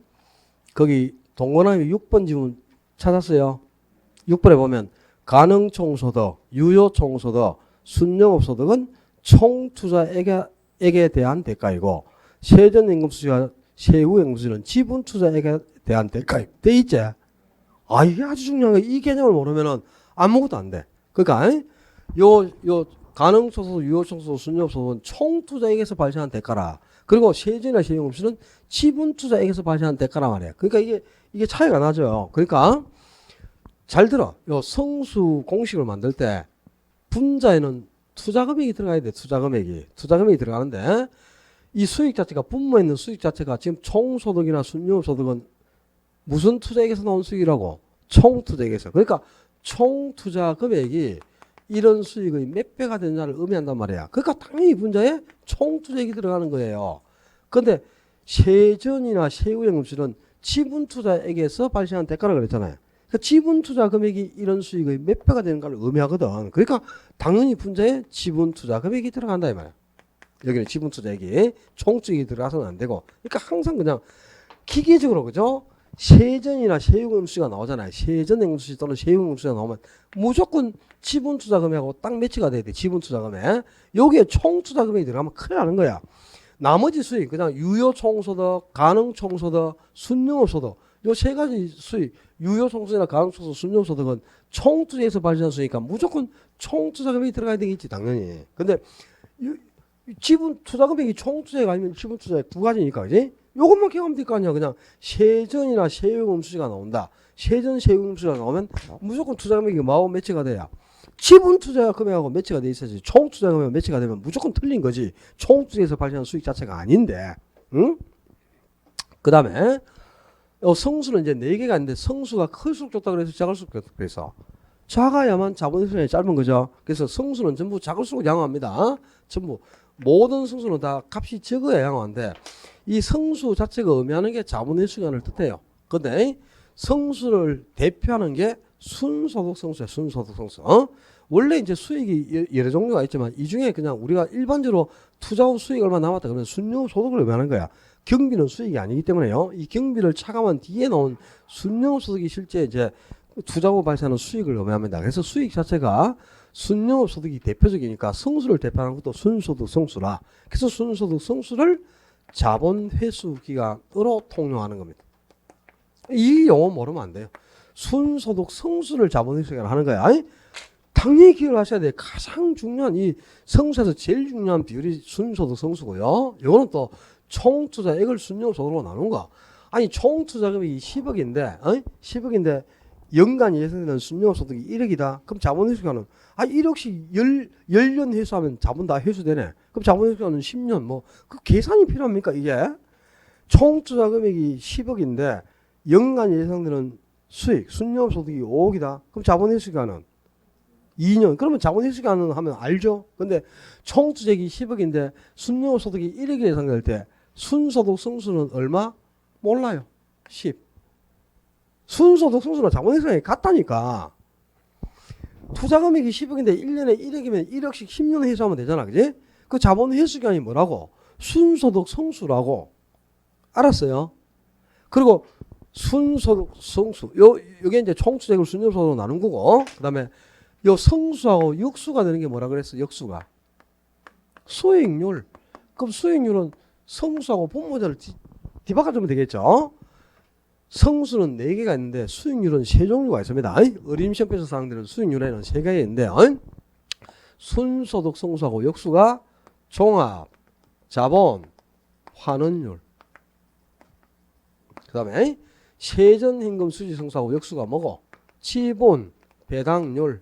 거기 동그라미 6번 지문 찾았어요. 6번에 보면 가능총소득, 유효총소득, 순영업소득은 총투자액에 대한 대가이고 세전임금수지와 세후임금수지는 지분투자액에 대한 대가이고 돼 있지? 아 이게 아주 중요한 거야. 이 개념을 모르면은 아무것도 안 돼. 그러니까 요 가능총소득, 유효총소득, 순영업소득은 총투자액에서 발생한 대가라. 그리고 세전이나 세후임금수지는 지분투자액에서 발생한 대가란 말이야. 그러니까 이게 차이가 나죠. 그러니까 잘 들어. 요 성수 공식을 만들 때 분자에는 투자금액이 들어가야 돼. 투자금액이 들어가는데 이 수익 자체가 분모에 있는 수익 자체가 지금 총소득이나 순영업소득은 무슨 투자액에서 나온 수익이라고? 총투자액에서. 그러니까 총투자금액이 이런 수익의 몇 배가 되느냐를 의미한단 말이야. 그러니까 당연히 분자에 총투자액이 들어가는 거예요. 그런데 세전이나 세후영업수는 지분투자액에서 발생한 대가라고 그랬잖아요. 그러니까 지분투자 금액이 이런 수익의 몇 배가 되는가를 의미하거든. 그러니까 당연히 분자에 지분투자 금액이 들어간다 이 말이야. 여기는 지분투자액이 총수익이 들어가서는 안 되고. 그러니까 항상 그냥 기계적으로 그죠? 세전이나 세후금수가 나오잖아요. 세전행금수지 또는 세후금수가 나오면 무조건 지분투자금액하고 딱 매치가 돼야 돼. 지분투자금액. 여기에 총투자금액이 들어가면 큰일 나는 거야. 나머지 수익 그냥 유효총소득, 가능총소득, 순영업소득 요 세 가지 수익 유효총소득이나 가능총소득, 순영업소득은 총투자에서 발생한 수익이니까 무조건 총투자금액이 들어가야 되겠지 당연히. 근데 지분투자금액이 총투자가 아니면 지분투자액 두 가지니까 그지? 요것만 기억하면 될 거 아니야. 그냥 세전이나 세후금수가 나온다. 세전 세후금수가 나오면 무조건 투자금액이 마구 매치가 돼야 지분투자 금액하고 매치가 돼 있어야지. 총투자 금액 매치가 되면 무조건 틀린 거지. 총투자에서 발생한 수익 자체가 아닌데. 응? 그 다음에 성수는 이제 4개가 있는데 성수가 클수록 좋다 그래서 작을수록 좋다 그래서 작아야만 자본의 시간이 짧은 거죠. 그래서 성수는 전부 작을수록 양호합니다. 전부 모든 성수는 다 값이 적어야 양호한데 이 성수 자체가 의미하는 게 자본의 시간을 뜻해요. 근데 성수를 대표하는 게 순소득 성수야. 순소득 성수. 원래 이제 수익이 여러 종류가 있지만 이 중에 그냥 우리가 일반적으로 투자 후 수익 얼마 남았다 그러면 순영 소득을 의미하는 거야. 경비는 수익이 아니기 때문에요. 이 경비를 차감한 뒤에 나온 순영 소득이 실제 이제 투자 후 발생하는 수익을 의미합니다. 그래서 수익 자체가 순영 소득이 대표적이니까 성수를 대표하는 것도 순소득 성수라. 그래서 순소득 성수를 자본 회수 기간으로 통용하는 겁니다. 이 용어 모르면 안 돼요. 순소득 성수를 자본 회수 기간 하는 거야. 아니? 당연히 기억을 하셔야 돼요. 가장 중요한 이 성수에서 제일 중요한 비율이 순소득 성수고요. 이거는 또 총투자액을 순영소득으로 나눈 거. 아니 총투자금이 10억인데 10억인데 연간 예상되는 순영소득이 1억이다. 그럼 자본회수기간은 1억씩 10년 회수하면 자본 다 회수되네. 그럼 자본회수기간은 10년 뭐 그 계산이 필요합니까 이게? 총투자금액이 10억인데 연간 예상되는 수익 순영소득이 5억이다. 그럼 자본회수기간은 2년. 그러면 자본회수기간은 하면 알죠? 근데 총투자액이 10억인데 순영소득이 1억이 예상될 때 순소득 성수는 얼마? 몰라요. 10. 순소득 성수는 자본회수기간이 같다니까. 투자금액이 10억인데 1년에 1억이면 1억씩 10년 회수하면 되잖아. 그지? 그 자본회수기간이 뭐라고? 순소득 성수라고. 알았어요? 그리고 순소득 성수. 요게 이제 총투자액을 순영소득으로 나눈 거고. 그 다음에 요 성수하고 역수가 되는 게 뭐라 그랬어? 역수가. 수익률. 그럼 수익률은 성수하고 분모자를 뒤바꿔주면 되겠죠. 성수는 4개가 있는데 수익률은 3종류가 있습니다. 어림 시험에서 사용되는 수익률에는 3개가 있는데 순소득 성수하고 역수가 종합, 자본, 환원율. 그 다음에 세전임금 수지 성수하고 역수가 뭐고? 지분, 배당률.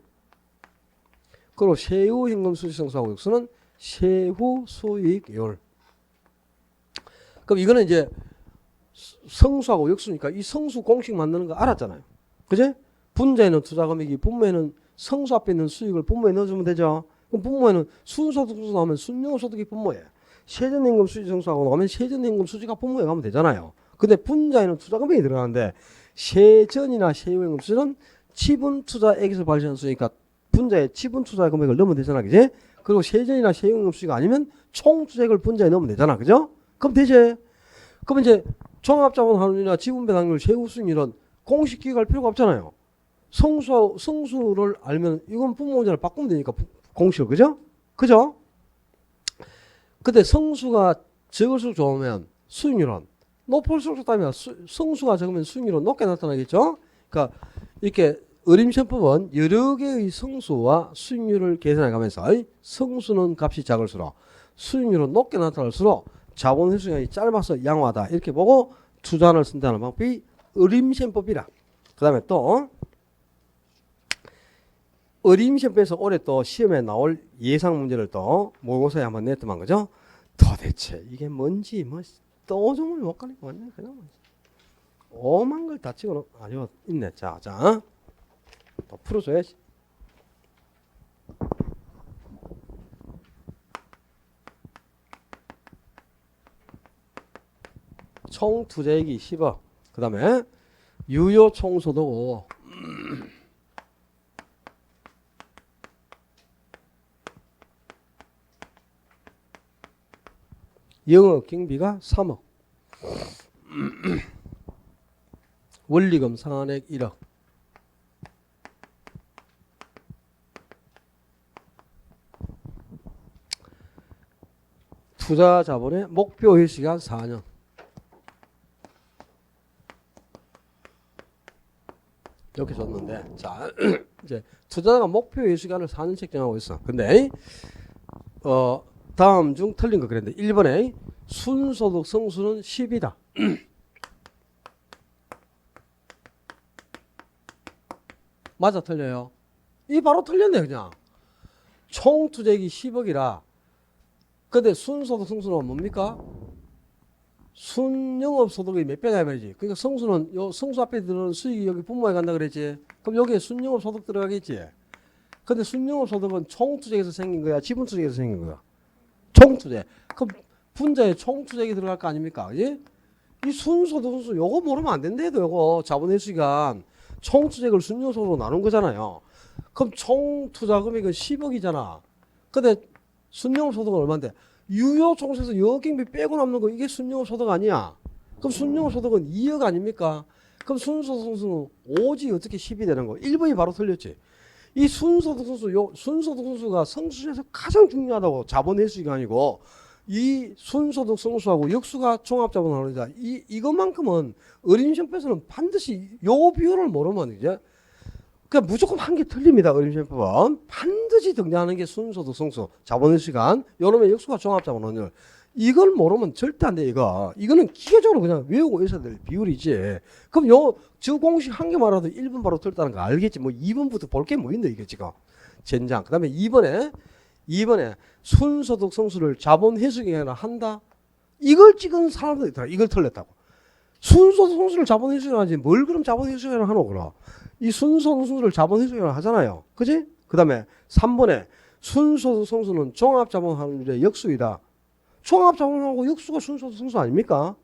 그리고 세후임금 수지 성수하고 역수는 세후 수익률. 그럼 이거는 이제 성수하고 역수니까 이 성수 공식 만드는 거 알았잖아요. 그제? 분자에는 투자금액이 분모에는 성수 앞에 있는 수익을 분모에 넣어주면 되죠. 그럼 분모에는 순소득 성수 나오면 순영소득이 분모에 세전임금 수지 성수하고 나오면 세전임금 수지가 분모에 가면 되잖아요. 근데 분자에는 투자금액이 들어가는데 세전이나 세후임금 수지는 지분투자액에서 발생한 수익이니까 분자에 지분투자 금액을 넣으면 되잖아. 그지? 그리고 세전이나 세후임금 수지가 아니면 총투자액을 분자에 넣으면 되잖아. 그죠? 그럼 되지. 그럼 이제 종합자본환원이나 지분배당률, 세후수익률은 공식 기억할 필요가 없잖아요. 성수를 알면 이건 분모문제를 바꾸면 되니까 공식을. 그죠? 그죠? 근데 성수가 적을수록 좋으면 수익률은 높을수록 좋다면 성수가 적으면 수익률은 높게 나타나겠죠? 그러니까 이렇게 어림시험법은 여러 개의 성수와 수익률을 계산해 가면서 성수는 값이 작을수록 수익률은 높게 나타날수록 자본 회수기간이 짧아서 양호하다 이렇게 보고 투자를 선택하는 방법이 어림시험법이라. 그 다음에 또 어림시험법에서 올해 또 시험에 나올 예상 문제를 또 모의고사에 한번 냈더만 거죠. 도대체 이게 뭔지 또 정말 못 가리고 완전 그냥 오만 걸 다 찍어 아주 있네. 자 또 풀어줘야지. 총 투자액이 10억. 그 다음에 유효 총소득 5억. 영업 경비가 3억. 원리금 상환액 1억. 투자 자본의 목표 회수기간 4년. 이렇게 줬는데, 자, 이제 투자자가 목표 회수기간을 4년 책정하고 있어. 근데, 다음 중 틀린 거 그랬는데, 1번에 순소득 성수는 10이다. 맞아, 틀려요? 이 바로 틀렸네, 그냥. 총 투자액이 10억이라. 근데 순소득 성수는 뭡니까? 순영업 소득이 몇 배냐 말이지. 그러니까 성수는 요 성수 앞에 들어오는 수익이 여기 분모에 간다 그랬지. 그럼 여기에 순영업 소득 들어가겠지. 근데 순영업 소득은 총 투자에서 생긴 거야, 지분 투자에서 생긴 거야? 총 투자. 그럼 분자에 총 투자액이 들어갈 거 아닙니까? 예? 이 순소득 성수 요거 모르면 안 된대도 요거 자본 회수기간 총 투자액을 순영업 소득으로 나눈 거잖아요. 그럼 총 투자 금액은 10억이잖아. 근데 순영업 소득은 얼마인데? 유효 총수에서 여경비 빼고 남는 거 이게 순영업 소득 아니야? 그럼 순영업 소득은 2억 아닙니까? 그럼 순소득 성수는 오지 어떻게 10이 되는 거? 1번이 바로 틀렸지. 이 순소득 성수, 순소득 성수가 성수 중에서 가장 중요하다고. 자본 회수기간이고 이 순소득 성수하고 역수가 종합자본 나누자. 이것만큼은 어림시험에서는 반드시 요 비율을 모르면 이제 그러니까 무조건 한 개 틀립니다. 어림시험법은 반드시 등장하는 게 순소득 성수, 자본회수기간, 요놈의 역수가 종합자본 확률. 이걸 모르면 절대 안 돼. 이거는 기계적으로 그냥 외우고 있어야 될 비율이지. 그럼 저 공식 한 개만 알아도 1번 바로 틀렸다는 거 알겠지. 뭐 2번부터 볼 게 뭐 있는데 이게 지금 젠장. 그다음에 2번에 순소득 성수를 자본회수기간에 한다. 이걸 찍은 사람들이 있더라. 이걸 틀렸다고. 순소득 성수를 자본회수기간에 하지 뭘 그럼 자본회수기간에 하노 그럼. 이 순소득 성수를 자본회수기간에 하잖아요. 그지? 그 다음에 3번에 순소득 성수는 종합자본 확률의 역수이다. 종합자본하고 역수가 순소득 성수 아닙니까?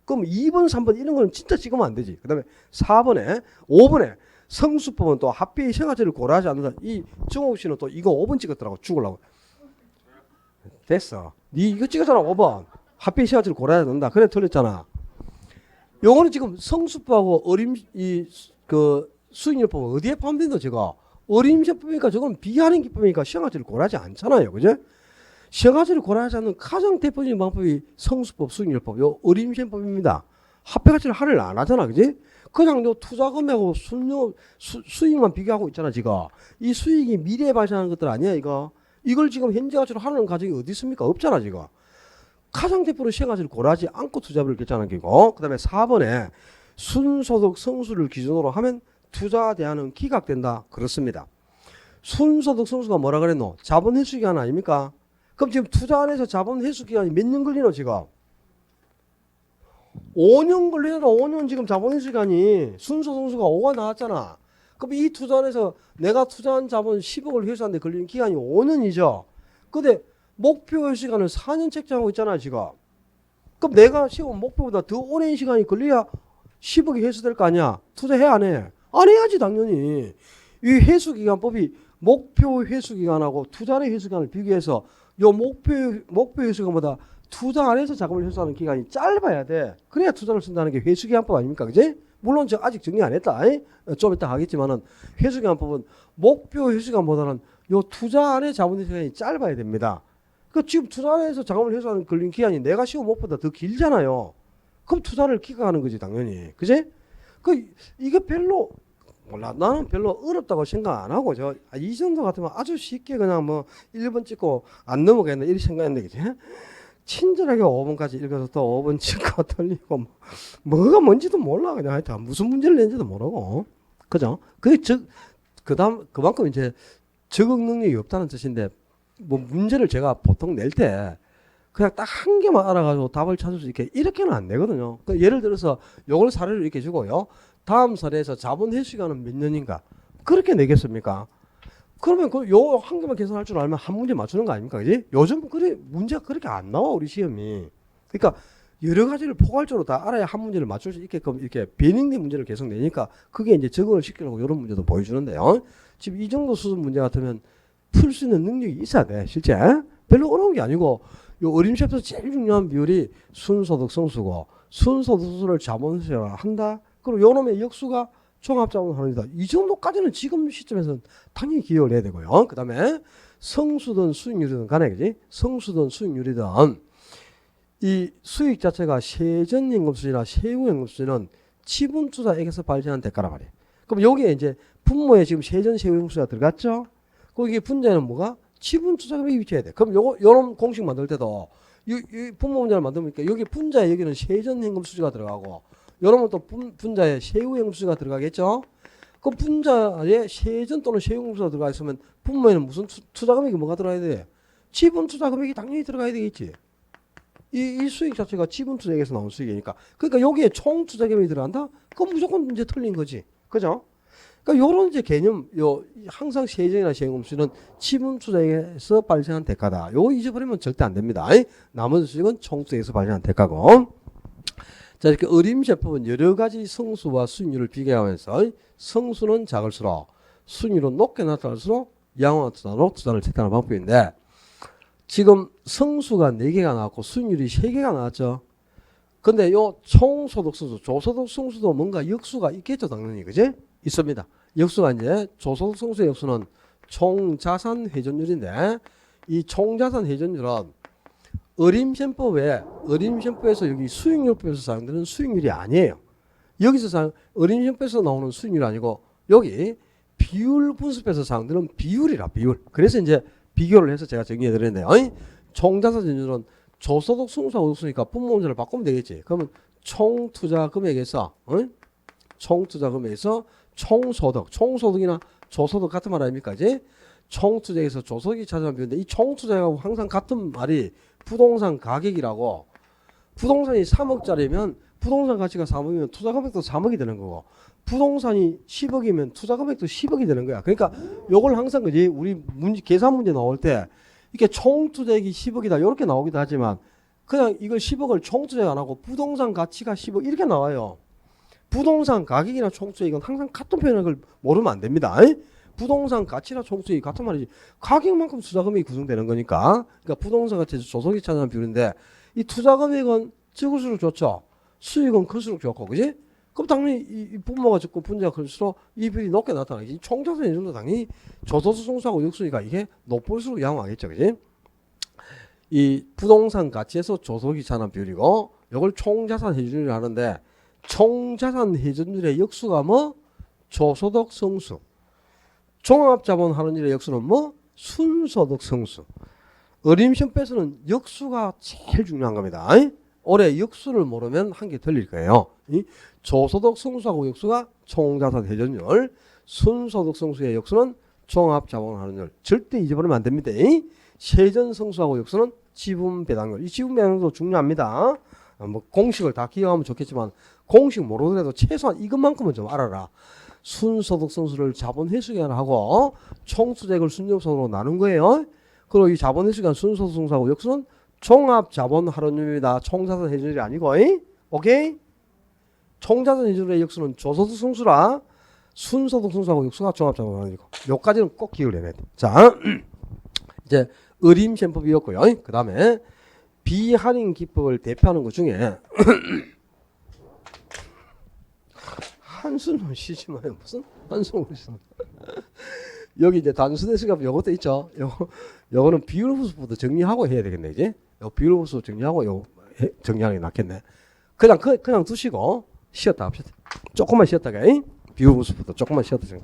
그럼 2번, 3번 이런 거는 진짜 찍으면 안 되지. 그 다음에 5번에 성수법은 또 합비의 생활제를 고려하지 않는다. 이 정옥 씨는 또 이거 5번 찍었더라고. 죽으려고. 됐어. 니 이거 찍었잖아. 5번. 합비의 생활제를 고려하지 않는다. 그래 틀렸잖아. 요거는 지금 성수법하고 수익률법은 어디에 포함된다 제가? 어림시험법이니까 저건 비하는 기법이니까 시행가치를 고려하지 않잖아요. 그죠? 시행가치를 고려하지 않는 가장 대표적인 방법이 성수법, 수익률법, 요 어림시험법입니다. 합계가치를 할애를 안 하잖아. 그지? 그냥 요 투자금하고 수익만 비교하고 있잖아, 지금. 이 수익이 미래에 발생하는 것들 아니야, 이거? 이걸 지금 현재 가치로 하는 가정이 어디 있습니까? 없잖아, 지금. 가장 대표로 시행가치를 고려하지 않고 투자비를 결정하는 거고. 그 다음에 4번에 순소득 성수를 기준으로 하면 투자 대안은 기각된다. 그렇습니다. 순소득 성수가 뭐라 그랬노? 자본 회수기간 아닙니까? 그럼 지금 투자 안에서 자본 회수기간이 몇 년 걸리노 지금? 5년 걸리잖아. 5년 지금 자본 회수기간이 순소득 성수가 5가 나왔잖아. 그럼 이 투자 안에서 내가 투자한 자본 10억을 회수하는데 걸리는 기간이 5년이죠. 근데 목표 회수기간을 4년 책정하고 있잖아 지금. 그럼 내가 세운 목표보다 더 오랜 시간이 걸려야 10억이 회수될 거 아니야. 투자해 안 해? 안 해야지 당연히. 이 회수기간법이 목표 회수기간하고 투자의 회수기간을 비교해서 요 목표 회수기간보다 투자 안에서 자금을 회수하는 기간이 짧아야 돼. 그래야 투자를 쓴다는 게 회수기간법 아닙니까? 그지? 물론 저 아직 정리 안 했다. 좀 이따 하겠지만은 회수기간법은 목표 회수기간보다는 요 투자 안에 자본 회수기간이 짧아야 됩니다. 그 지금 투자 안에서 자금을 회수하는 걸린 기간이 내가 세운 목표보다 더 길잖아요. 그럼 투자를 기각하는 거지 당연히. 그지? 이게 별로 몰라. 나는 별로 어렵다고 생각 안 하고 이 정도 같으면 아주 쉽게 그냥 뭐 1번 찍고 안 넘어가겠네 이렇게 생각했는데 그지? 친절하게 5번까지 읽어서 또 5번 찍고 틀리고 뭐가 뭔지도 몰라 그냥 하여튼 무슨 문제를 낸지도 모르고 그죠? 그만큼 이제 적응 능력이 없다는 뜻인데 뭐 문제를 제가 보통 낼 때 그냥 딱 한 개만 알아가지고 답을 찾을 수 있게 이렇게는 안 되거든요. 그러니까 예를 들어서 요걸 사례를 이렇게 주고요. 다음 사례에서 자본 회수기간은 몇 년인가? 그렇게 내겠습니까? 그러면 요 한 개만 계산할 줄 알면 한 문제 맞추는 거 아닙니까? 그지? 요즘 문제가 그렇게 안 나와 우리 시험이. 그러니까 여러 가지를 포괄적으로 다 알아야 한 문제를 맞출 수 있게끔 이렇게 변형된 문제를 계속 내니까 그게 이제 적응을 시키려고 이런 문제도 보여주는데요. 지금 이 정도 수준 문제 같으면 풀 수 있는 능력이 있어야 돼. 실제 별로 어려운 게 아니고 요 어림시험에서 제일 중요한 비율이 순소득 성수고 순소득 성수를 자본회수를 한다. 그리고 요놈의 역수가 종합자본하는이다. 이 정도까지는 지금 시점에서는 당연히 기억을 해야 되고요. 그 다음에 성수든 수익률이든 간에 그지? 성수든 수익률이든 이 수익 자체가 세전연금수지나 세후연금수지는 지분투자액에서 발생한 대가란 말이에요. 그럼 여기에 이제 분모에 지금 세전 세후연금수가 들어갔죠? 그럼 이게 분자에는 뭐가? 지분투자금액이 위치해야 돼. 그럼 요런 공식 만들 때도 이 분모 분자를 만들니까 여기 분자에 여기는 세전연금수지가 들어가고 요러면 또 분자에 세후연금수지가 들어가겠죠? 그 분자에 세전 또는 세후연금수가 들어가 있으면 분모에는 무슨 투자금액이 뭐가 들어가야 돼? 지분투자금액이 당연히 들어가야 되겠지. 이 수익 자체가 지분투자액에서 나온 수익이니까. 그러니까 여기에 총투자금액이 들어간다? 그건 무조건 이제 틀린 거지. 그죠? 그러니까 요런 이제 개념, 항상 세전이나 세후연금수지는 지분투자액에서 발생한 대가다. 요거 잊어버리면 절대 안 됩니다. 나머지 수익은 총투자액에서 발생한 대가고. 자, 이렇게 어림세법은 여러 가지 성수와 수익률을 비교하면서 성수는 작을수록 수익률은 높게 나타날수록 양호한 투자로 투자를 채택하는 방법인데 지금 성수가 4개가 나왔고 수익률이 3개가 나왔죠. 근데 요 총소득 성수, 조소득 성수도 뭔가 역수가 있겠죠, 당연히. 그지? 있습니다. 역수가 이제 조소득 성수의 역수는 총자산 회전율인데 이 총자산 회전율은 어림셈법에서 여기 수익률법에서 사용되는 수익률이 아니에요. 여기서 어림셈법에서 나오는 수익률이 아니고 여기 비율 분습에서 사용되는 비율이라 비율. 그래서 이제 비교를 해서 제가 정리해 드렸는데요. 총자산 회전율은 조소득 성수하고 역수니까 분모 문제를 바꾸면 되겠지. 그러면 총투자 금액에서 총소득이나 조소득 같은 말 아닙니까? 이제 총투자에서 조소득이 차지하는 비율인데 이 총투자하고 항상 같은 말이 부동산 가격이라고. 부동산이 3억짜리면 부동산 가치가 3억이면 투자 금액도 3억이 되는 거고 부동산이 10억이면 투자 금액도 10억이 되는 거야. 그러니까 요걸 항상 그지 우리 계산 문제 나올 때 이렇게 총투자액이 10억이다 이렇게 나오기도 하지만 그냥 이걸 10억을 총투자액 안 하고 부동산 가치가 10억 이렇게 나와요. 부동산 가격이나 총투자액은 항상 같은 표현을 모르면 안 됩니다. 부동산 가치나 총수익이 같은 말이지. 가격만큼 투자금액이 구성되는 거니까. 그러니까 부동산 가치에서 조속이 차지하는 비율인데 이 투자금액은 적을수록 좋죠. 수익은 클수록 좋고, 그지? 그럼 당연히 이 분모가 적고 분자가 클수록 이 비율이 높게 나타나겠지. 총자산 회전도 당연히 조소득 성수하고 역수니까 이게 높을수록 양호하겠죠, 그지? 이 부동산 가치에서 조소득이 차지하는 비율이고, 이걸 총자산 회전율이 하는데 총자산 회전율의 역수가 뭐? 조소득 성수. 종합자본 하는 일의 역수는 뭐? 순소득 성수. 어림시험에서는 역수가 제일 중요한 겁니다. 올해 역수를 모르면 한 개 틀릴 거예요. 조소득 성수하고 역수가 총자산 회전율, 순소득 성수의 역수는 종합자본 하는 일. 절대 잊어버리면 안 됩니다. 세전 성수하고 역수는 지분 배당률. 이 지분 배당률도 중요합니다. 뭐 공식을 다 기억하면 좋겠지만 공식 모르더라도 최소한 이것만큼은 좀 알아라. 순소득 성수를 자본 회수기간을 하고 총투자액을 순접선으로 나눈 거예요. 그리고 이 자본 회수기간 순소득 성수하고 역수는 종합 자본 할인율입니다. 총자산 회전율이 아니고, 오케이? 총자산 회전율의 역수는 조소득 성수라 순소득 성수하고 역수가 종합 자본 할인율이고, 요까지는 꼭 기억을 해야 돼. 자, 이제 어림셈법이었고요. 그 다음에 비할인 기법을 대표하는 것 중에 한숨을 쉬지 마요. 무슨 한숨을 쉬는 여기 이제 단순해수가 요것도 있죠. 요거는 비율분수부터 정리하고 해야 되겠네, 이제. 요 비율분수 정리하고 요 정리하는 게 낫겠네. 그냥 두시고 쉬었다 합시다. 조금만 쉬었다가 비율분수부터 조금만 쉬었다 정리.